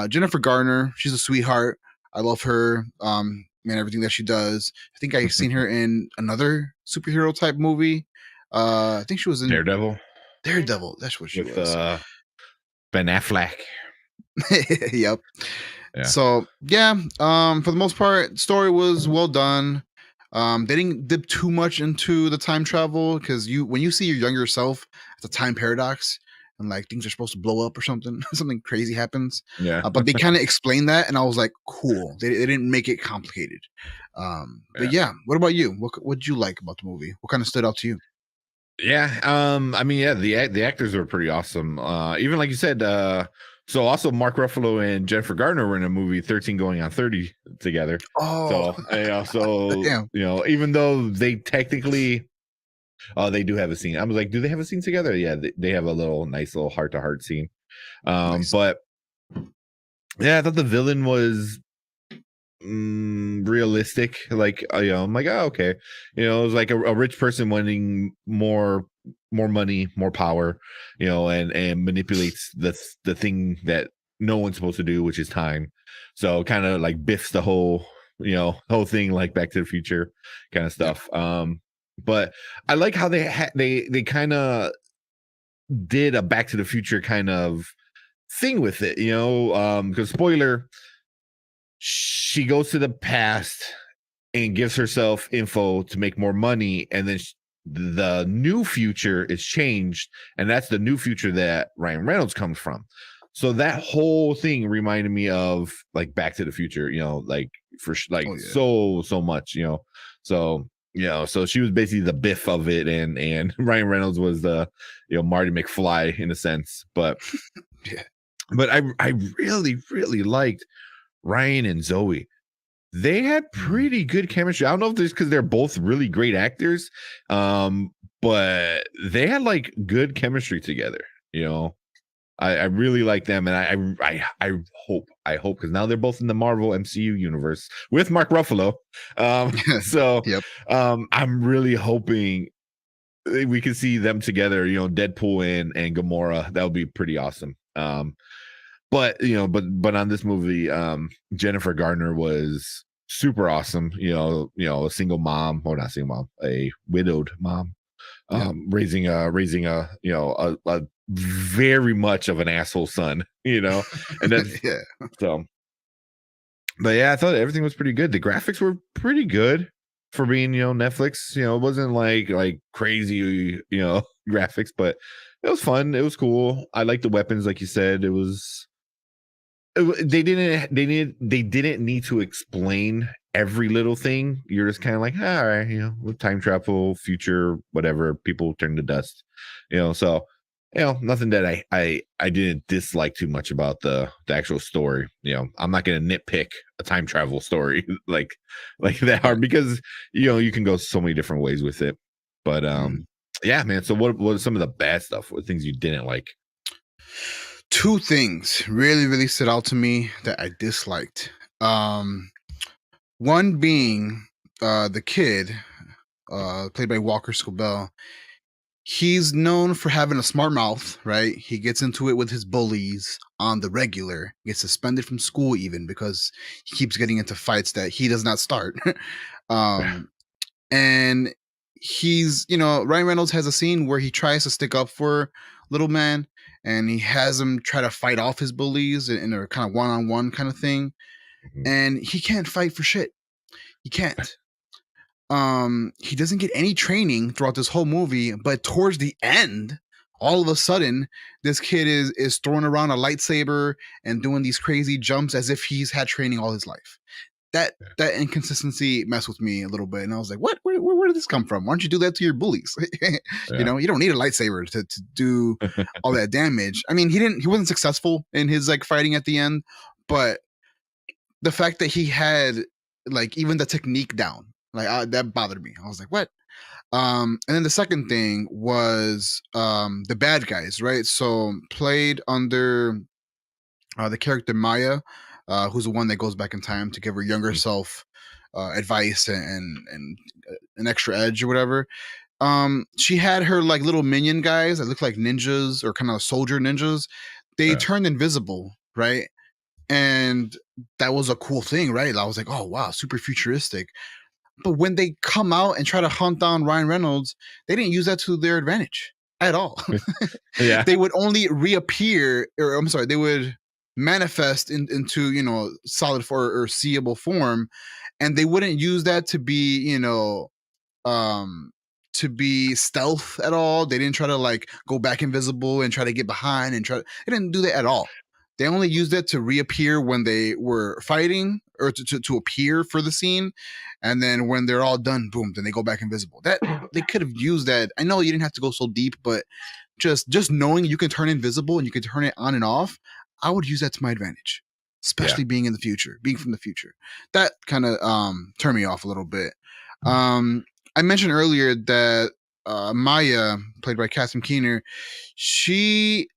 Jennifer Garner, she's a sweetheart. I love her. And everything that she does. I think I've seen her in another superhero type movie. I think she was in Daredevil Daredevil. That's what she with was. Ben Affleck. Yep. Yeah. So yeah, for the most part, story was well done. They didn't dip too much into the time travel because when you see your younger self, it's a time paradox and like things are supposed to blow up or something, something crazy happens. Yeah. But they kind of explained that, and I was like, cool. They didn't make it complicated. But Yeah. yeah, what about you? What did you like about the movie? What kind of stood out to you? Yeah. I mean, yeah, the actors were pretty awesome. Even like you said, so also Mark Ruffalo and Jennifer Gardner were in a movie 13 going on 30 together. Oh, So so damn. even though they technically they do have a scene. I was like, do they have a scene together? Yeah, they have a little nice little heart to heart scene. Nice. But yeah, I thought the villain was realistic. Like, I'm like, oh, okay. It was like a rich person wanting more money, more power, and manipulates the thing that no one's supposed to do, which is time. So kind of like biffs the whole thing, like Back to the Future kind of Yep. stuff. But I like how they kind of did a Back to the Future kind of thing with it, because spoiler, she goes to the past and gives herself info to make more money, and then the new future is changed, and that's the new future that Ryan Reynolds comes from. So that whole thing reminded me of like Back to the Future, like like Oh yeah. so much, so so she was basically the Biff of it, and Ryan Reynolds was the Marty McFly in a sense, Yeah. but I really liked Ryan and Zoe. They had Mm. pretty good chemistry. I don't know if it's because they're both really great actors, um, but they had like good chemistry together. I really like them, and I hope because now they're both in the Marvel MCU universe with Mark Ruffalo. So Yep. I'm really hoping we can see them together. Deadpool and Gamora. That would be pretty awesome. But on this movie, Jennifer Gardner was super awesome. A single mom, or not single mom, a widowed mom, Yeah. raising a very much of an asshole son, and that's Yeah. so. But yeah, I thought everything was pretty good. The graphics were pretty good for being, Netflix. It wasn't like crazy, graphics, but it was fun. It was cool. I like the weapons, like you said. They didn't need to explain every little thing. You're just kind of like, all right, with time travel, future, whatever, people turn to dust, so nothing that I didn't dislike too much about the actual story. I'm not gonna nitpick a time travel story like that Right. hard, because you can go so many different ways with it. But Mhm. yeah, man. So what was some of the bad stuff? What things you didn't like? Two things really, really stood out to me that I disliked. One being the kid, played by Walker Scobell. He's known for having a smart mouth, right? He gets into it with his bullies on the regular, gets suspended from school even because he keeps getting into fights that he does not start. um, and Ryan Reynolds has a scene where he tries to stick up for little man, and he has him try to fight off his bullies in a kind of one-on-one kind of thing, Mhm. and he can't fight for shit. He can't. He doesn't get any training throughout this whole movie, but towards the end, all of a sudden, this kid is throwing around a lightsaber and doing these crazy jumps as if he's had training all his life. That inconsistency messed with me a little bit, and I was like, "What? Where did this come from? Why don't you do that to your bullies? Yeah. You don't need a lightsaber to do all that damage." I mean, he wasn't successful in his like fighting at the end, but the fact that he had like even the technique down, like that bothered me. I was like, "What?" And then the second thing was the bad guys, right? So played under the character Maya, who's the one that goes back in time to give her younger Mhm. self advice and an extra edge or whatever. She had her like little minion guys that looked like ninjas or kind of soldier ninjas. They Yeah. turned invisible, right? And that was a cool thing, right? I was like, oh wow, super futuristic. But when they come out and try to hunt down Ryan Reynolds, they didn't use that to their advantage at all. Yeah. They would only reappear, or I'm sorry, they would manifest into solid or seeable form, and they wouldn't use that to be um to be stealth at all. They didn't try to like go back invisible and try to get behind and they didn't do that at all. They only used it to reappear when they were fighting or to appear for the scene. And then when they're all done, boom, then they go back invisible. That they could have used that. I know you didn't have to go so deep, but just knowing you can turn invisible and you can turn it on and off, I would use that to my advantage. Yeah. Especially being in the future, being from the future. That kind of turned me off a little bit. Um I mentioned earlier that Maya, played by Catherine Keener, she,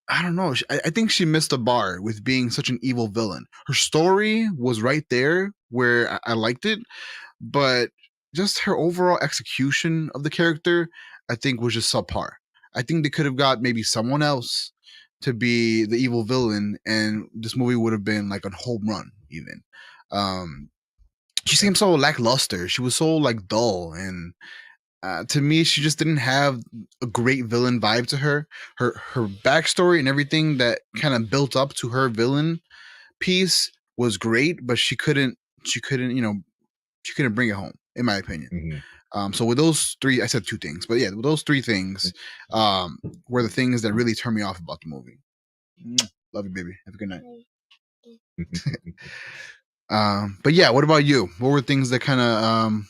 I don't know, I think she missed a bar with being such an evil villain. Her story was right there where I liked it, but just her overall execution of the character, I think, was just subpar. I think they could have got maybe someone else to be the evil villain, and this movie would have been like a home run, even. Um, she seemed so lackluster. She was so like dull, and to me, she just didn't have a great villain vibe to her. Her backstory and everything that kind of built up to her villain piece was great, but she couldn't bring it home, in my opinion. Mhm. So with those three, I said two things, but yeah, with those three things, were the things that really turned me off about the movie. Love you, baby. Have a good night. But yeah, what about you? What were things that kind of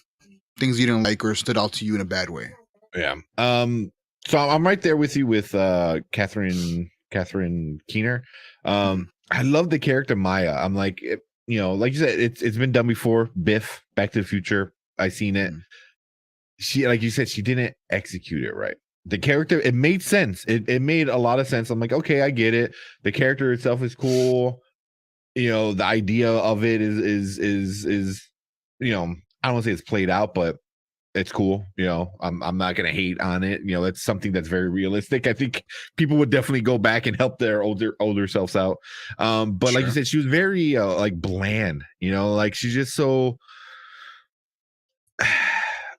things you didn't like or stood out to you in a bad way? Yeah. So I'm right there with you with Catherine Keener. Mhm, I love the character Maya. I'm like, like you said, it's been done before. Biff, Back to the Future. I seen it. mhm, She, like you said, she didn't execute it right. The character, it made sense. It made a lot of sense. I'm like, okay, I get it. The character itself is cool. The idea of it is I don't want to say it's played out, but it's cool. I'm not gonna hate on it. It's something that's very realistic. I think people would definitely go back and help their older selves out. But like you Sure. said, she was very like bland. Like she's just so.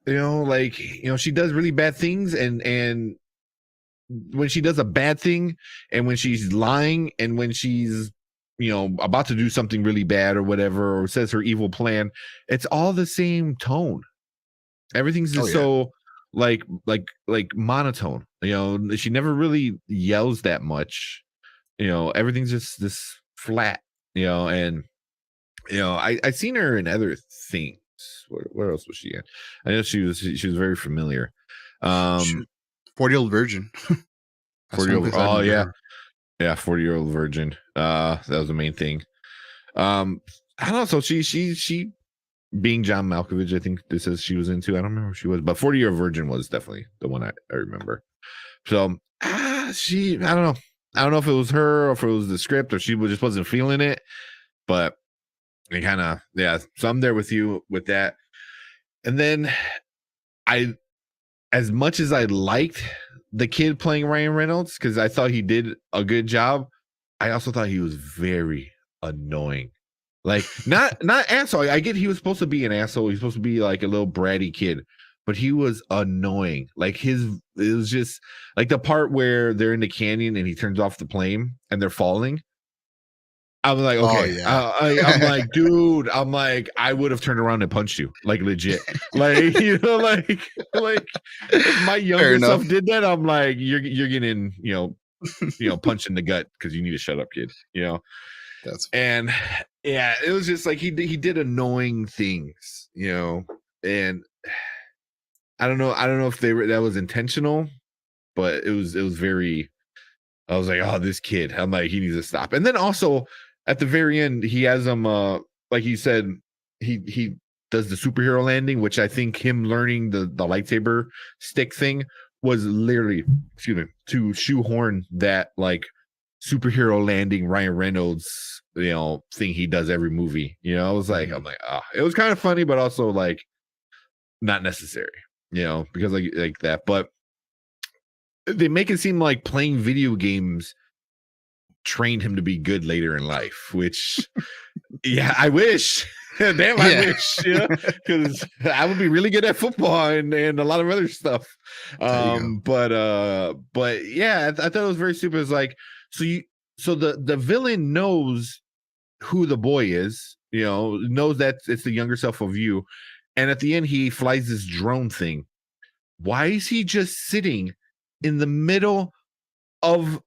Like she does really bad things, and when she does a bad thing, and when she's lying, and when she's about to do something really bad or whatever, or says her evil plan, it's all the same tone. Everything's Oh just yeah. so like monotone. She never really yells that much. Everything's just this flat. And I seen her in other things. Where else was she in? I know she was very familiar. 40-year-old virgin. That's 40 one over. place I Oh remember yeah, her. yeah, 40-year-old virgin. That was the main thing. I don't know. So she being John Malkovich, I think this is she was into. I don't remember who she was, but 40-year virgin was definitely the one I remember. So I don't know. I don't know if it was her or if it was the script or she just wasn't feeling it, but it kind of, yeah. So I'm there with you with that. And then I, as much as I liked the kid playing Ryan Reynolds, because I thought he did a good job, I also thought he was very annoying. Like not asshole. I get he was supposed to be an asshole. He's supposed to be like a little bratty kid, but he was annoying. Like it was just like the part where they're in the canyon and he turns off the plane and they're falling. I was like, Oh okay. yeah. I'm like, dude. I'm like, I would have turned around and punched you, like legit. Like like if my Fair younger enough. self did that, I'm like, you're getting punched in the gut because you need to shut up, kid. That's And yeah, it was just like he did annoying things, and I don't know if that was intentional, but it was very. I was like, oh, this kid. I'm like, he needs to stop. And then also at the very end, he has him like he said, he does the superhero landing, which I think him learning the lightsaber stick thing was literally, excuse me, to shoehorn that like superhero landing Ryan Reynolds, thing he does every movie. I was like, I'm like, it was kind of funny, but also like not necessary, because like that. But they make it seem like playing video games trained him to be good later in life, which yeah, I wish. Damn, I yeah. wish, because I would be really good at football and a lot of other stuff. There you go. But yeah, I thought it was very stupid. It's like, so the villain knows who the boy is, knows that it's the younger self of you. And at the end, he flies this drone thing. Why is he just sitting in the middle of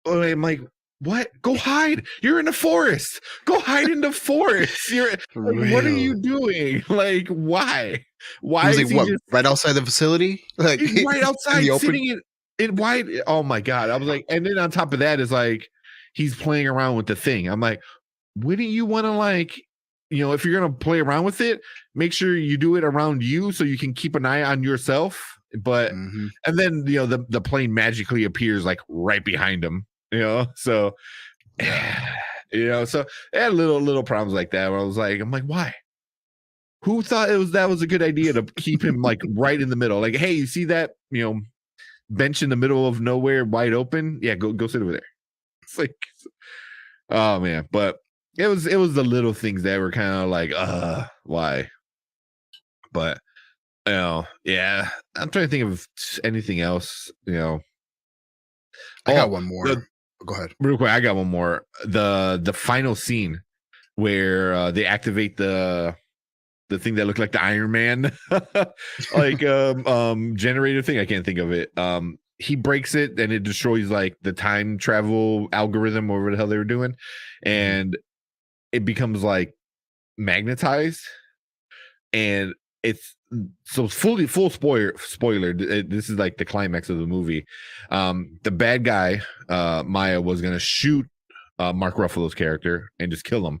I'm like, what? Go hide. You're in the forest. Go hide in the forest. You're For like, what are real. you doing? Like, why? He Why was is like, he what, just right outside the facility? Like right in the outside open? sitting in wide? Oh my god. I was like, and then on top of that is like he's playing around with the thing. I'm like, wouldn't you want to like, if you're gonna play around with it, make sure you do it around you so you can keep an eye on yourself. But Mm-hmm. and then the plane magically appears like right behind him. So Yeah. so I had little problems like that where I'm like, why? Who thought that was a good idea to keep him like right in the middle? Like, hey, you see that bench in the middle of nowhere, wide open? Yeah, go sit over there. It's like, oh man, but it was the little things that were kind of like, why? But yeah, I'm trying to think of anything else. I got Oh, one more. the Go ahead. real quick, I got one more. The final scene where they activate the thing that looked like the Iron Man like generator thing. I can't think of it. He breaks it and it destroys like the time travel algorithm or whatever the hell they were doing, Mhm. and it becomes like magnetized, and it's so full spoiler. This is like the climax of the movie. The bad guy Maya was gonna shoot Mark Ruffalo's character and just kill him,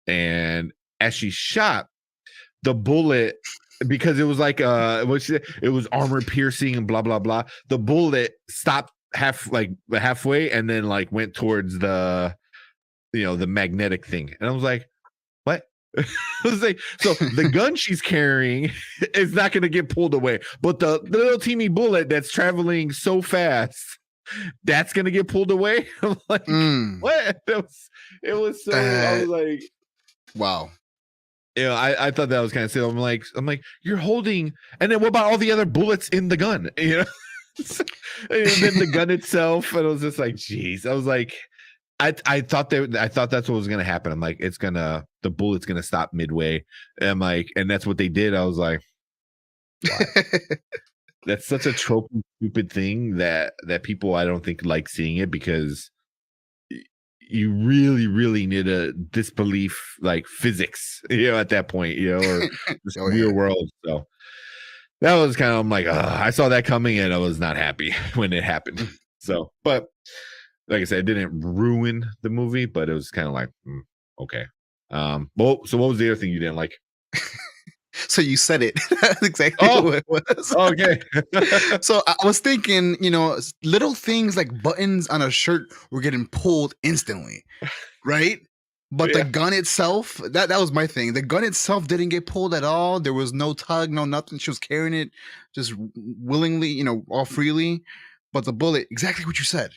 and as she shot, the bullet, because it was like it was armor piercing and blah blah blah, the bullet stopped halfway and then like went towards the the magnetic thing, and I was like, what? I was like, so the gun she's carrying is not going to get pulled away, but the little teeny bullet that's traveling so fast, that's going to get pulled away. I'm like, Mm, what? It was so. I that was like, wow. I thought that was kind of silly. I'm like, you're holding, and then what about all the other bullets in the gun? And then the gun itself, and I was just like, geez. I was like, I thought that's what was gonna happen. I'm like, the bullet's gonna stop midway. And I'm like, and that's what they did. I was like, why? That's such a tropey, stupid thing that people I don't think like seeing it because you really, really need a disbelief like physics, at that point, or this Oh yeah. real world. So that was kind of I'm like, I saw that coming and I was not happy when it happened. So, but like I said, it didn't ruin the movie, but it was kind of like, okay. Well, so what was the other thing you didn't like? So you said it. That's exactly Oh, what it was. okay. So I was thinking, little things like buttons on a shirt were getting pulled instantly, right? But the Yeah. gun itself, that was my thing. The gun itself didn't get pulled at all. There was no tug, no nothing. She was carrying it just willingly, all freely. But the bullet, exactly what you said.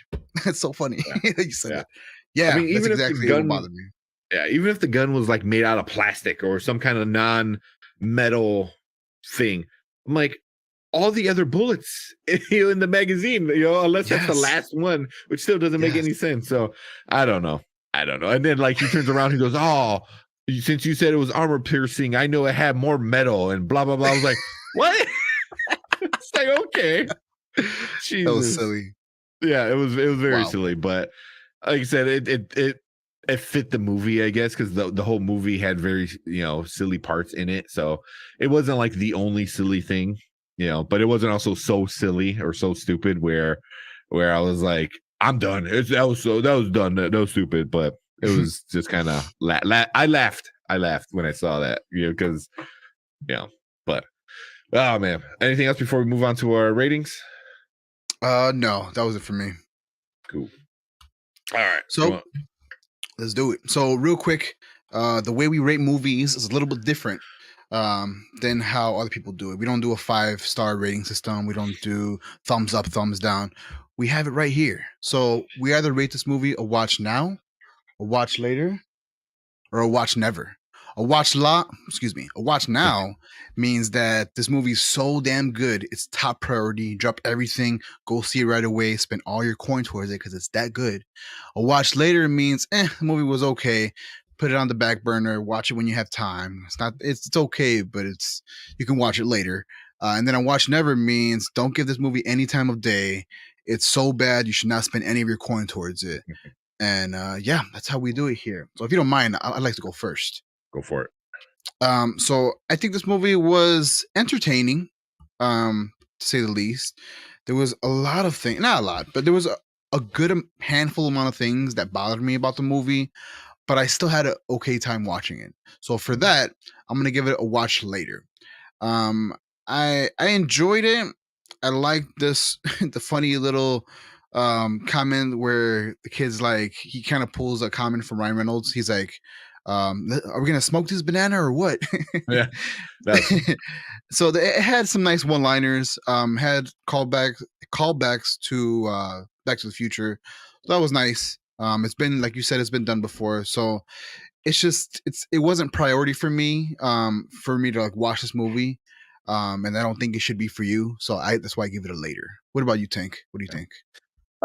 That's so funny Yeah. that you said Yeah. it. I Yeah, mean, that's even if the exactly what gun, bothered me. yeah, even if the gun was like made out of plastic or some kind of non-metal thing, I'm like, all the other bullets in the magazine, unless that's the Yes. last one, which still doesn't make Yes. any sense. So I don't know. I don't know. And then like he turns around, he goes, "Oh, since you said it was armor piercing, I know it had more metal and blah blah blah." I was like, "What?" It's like, okay, That was Jesus. silly. Yeah, it was very Wow. silly, but like I said, it fit the movie, I guess, because the whole movie had very silly parts in it. So it wasn't like the only silly thing, but it wasn't also so silly or so stupid where I was like, I'm done. That was done. That was stupid, but it was just kind of I laughed. I laughed when I saw that, because but oh man, anything else before we move on to our ratings? No, that was it for me. Cool. All right. So let's do it. So real quick, the way we rate movies is a little bit different than how other people do it. We don't do a 5-star rating system. We don't do thumbs up, thumbs down. We have it right here. So we either rate this movie a watch now, a watch later, or a watch never. A watch now means that this movie is so damn good. It's top priority. Drop everything, go see it right away, spend all your coin towards it because it's that good. A watch later means, the movie was okay. Put it on the back burner, watch it when you have time. It's okay, but you can watch it later. And then a watch never means don't give this movie any time of day. It's so bad you should not spend any of your coin towards it. And yeah, that's how we do it here. So if you don't mind, I'd like to go first. Go for it. So I think this movie was entertaining, to say the least. There was a lot of things, not a lot, but there was a good handful amount of things that bothered me about the movie, but I still had an okay time watching it. So for that, I'm gonna give it a watch later. Um, I enjoyed it. I like this the funny little comment where the kid's like he kind of pulls a comment from Ryan Reynolds. He's like, are we gonna smoke this banana or what? Yeah, that's So it had some nice one-liners. Had callbacks to Back to the Future. So that was nice. It's been like you said, it's been done before. So it wasn't priority for me to like watch this movie. And I don't think it should be for you. So that's why I give it a later. What about you, Tank? What do you think?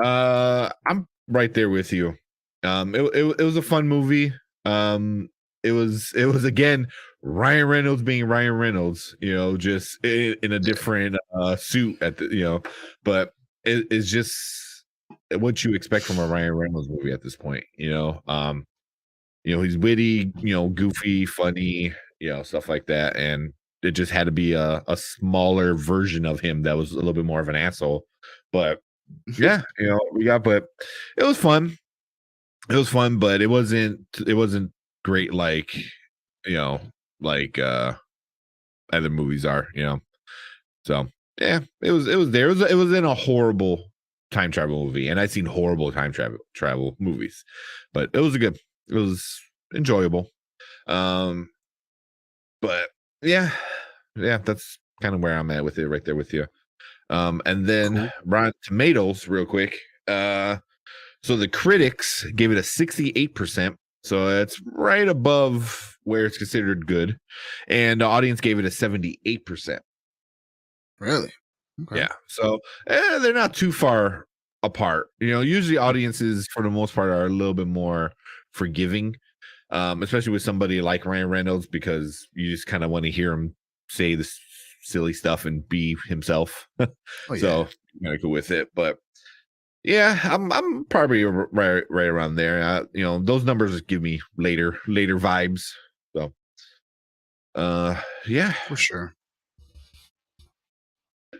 I'm right there with you. It was a fun movie. It was again Ryan Reynolds being Ryan Reynolds, just in a different suit at but it's just what you expect from a Ryan Reynolds movie at this point, he's witty, goofy, funny, stuff like that, and it just had to be a smaller version of him that was a little bit more of an asshole, but yeah, but it was fun. It was fun, but it wasn't great like, you know, like other movies are, So, yeah, it was there. It was in a horrible time travel movie, and I've seen horrible time travel movies, but it was enjoyable. But yeah, that's kind of where I'm at with it right there with you. And then Cool. Rotten Tomatoes, real quick. So the critics gave it a 68%. So that's right above where it's considered good. And the audience gave it a 78%. Really? Okay. Yeah. So they're not too far apart. Usually audiences for the most part are a little bit more forgiving, especially with somebody like Ryan Reynolds, because you just kind of want to hear him say this silly stuff and be himself. Oh yeah. So kind of go with it. But yeah, I'm probably right around there. Those numbers give me later vibes. So yeah. For sure.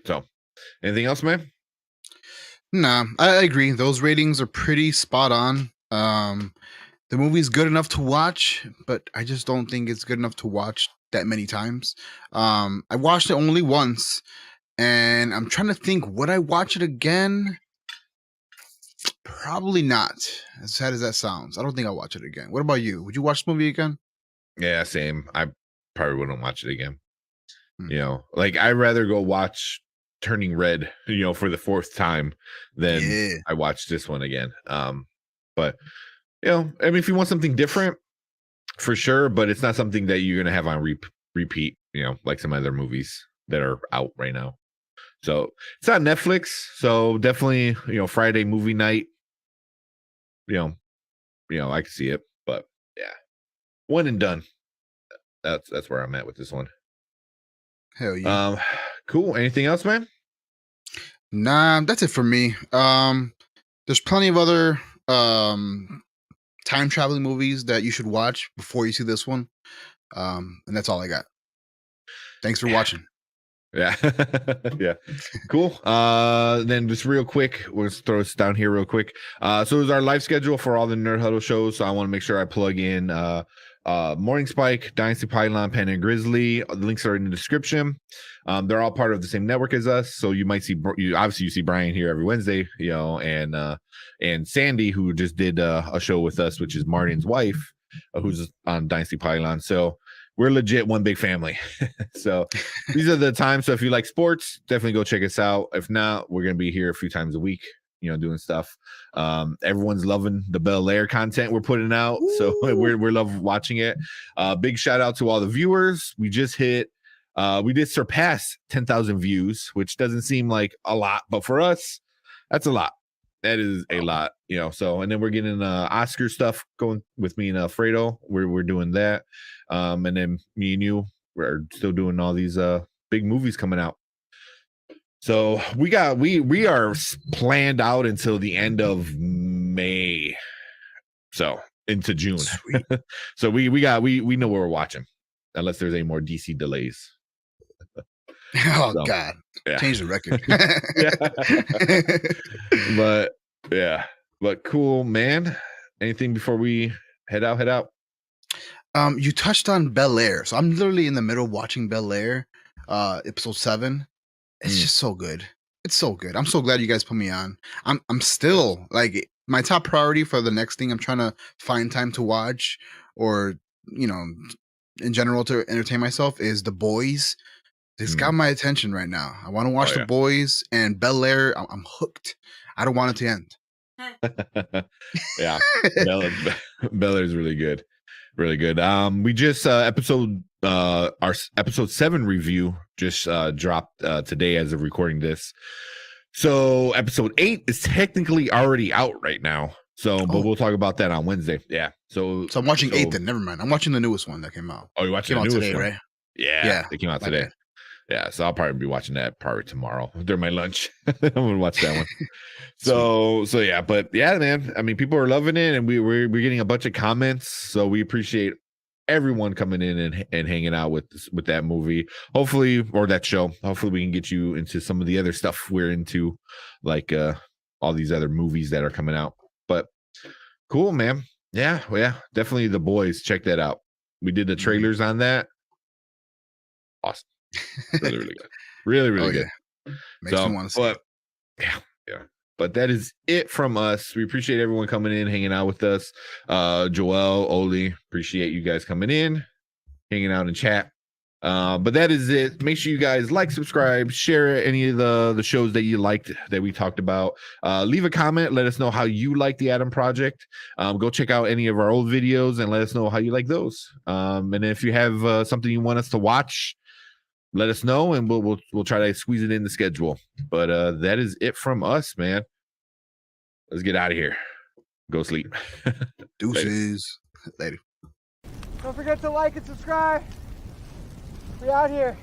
So anything else, man? Nah, I agree. Those ratings are pretty spot on. The movie's good enough to watch, but I just don't think it's good enough to watch that many times. I watched it only once, and I'm trying to think, would I watch it again? Probably not. As sad as that sounds, I don't think I'll watch it again. What about you? Would you watch the movie again? Yeah, same. I probably wouldn't watch it again. Hmm. Like I'd rather go watch Turning Red, for the fourth time than Yeah. I watch this one again. But I mean, if you want something different, for sure, but it's not something that you're gonna have on repeat, like some other movies that are out right now. So it's on Netflix. So definitely, Friday movie night. I can see it, but yeah, one and done. That's where I'm at with this one. Hell yeah. Cool. Anything else, man? Nah, that's it for me. There's plenty of other time traveling movies that you should watch before you see this one. And that's all I got. Thanks for watching. Yeah. Yeah. Cool. Then just real quick, we'll just throw this down here real quick. So it's our live schedule for all the Nerd Huddle shows. So I want to make sure I plug in Morning Spike, Dynasty Pylon, Pen and Grizzly. The links are in the description. They're all part of the same network as us. So you might see you see Brian here every Wednesday, and Sandy, who just did a show with us, which is Martin's wife, who's on Dynasty Pylon. So we're legit one big family. So these are the times. So if you like sports, definitely go check us out. If not, we're gonna be here a few times a week, doing stuff. Everyone's loving the Bel Air content we're putting out. Ooh. So we're love watching it. Big shout out to all the viewers. We just hit we did surpass 10,000 views, which doesn't seem like a lot, but for us, that's a lot. That is a lot, So, and then we're getting Oscar stuff going with me and Fredo. We're doing that, and then me and you, we're still doing all these big movies coming out. So we are planned out until the end of May, so into June. So we know what we're watching, unless there's any more DC delays. Oh so, God! Yeah. Change the record. But cool, man. Anything before we head out? You touched on Bel Air, so I'm literally in the middle of watching Bel Air, episode 7. It's just so good. It's so good. I'm so glad you guys put me on. I'm still like my top priority for the next thing I'm trying to find time to watch, or in general to entertain myself, is The Boys. It's got my attention right now. I want to watch The Boys, and Bel Air. I'm hooked. I don't want it to end. Yeah, Bel Air is really good. Really good. We just our episode 7 review just dropped today as of recording this. So episode 8 is technically already out right now. So, but we'll talk about that on Wednesday. Yeah. So I'm watching 8 then. Never mind. I'm watching the newest one that came out. Oh, you're watching the newest today, one, right? Yeah. It came out today. Bad. Yeah. So I'll probably be watching that probably tomorrow during my lunch. I'm gonna watch that one. So yeah, but yeah, man. I mean, people are loving it, and we're getting a bunch of comments. So we appreciate everyone coming in and hanging out with that movie. Hopefully, or that show. Hopefully, we can get you into some of the other stuff we're into, like all these other movies that are coming out. But cool, man. Yeah, definitely The Boys. Check that out. We did the trailers on that. Awesome. Really, really good. Really, really good. Yeah. Makes me want to see it. Yeah. But that is it from us. We appreciate everyone coming in, hanging out with us. Joel, Oli, appreciate you guys coming in, hanging out in chat. But that is it. Make sure you guys like, subscribe, share any of the shows that you liked that we talked about. Leave a comment. Let us know how you like the Adam Project. Go check out any of our old videos and let us know how you like those. And if you have something you want us to watch, let us know and we'll try to squeeze it in the schedule. But that is it from us, man. Let's get out of here. Go sleep. Deuces. Later. Don't forget to like and subscribe. We out here.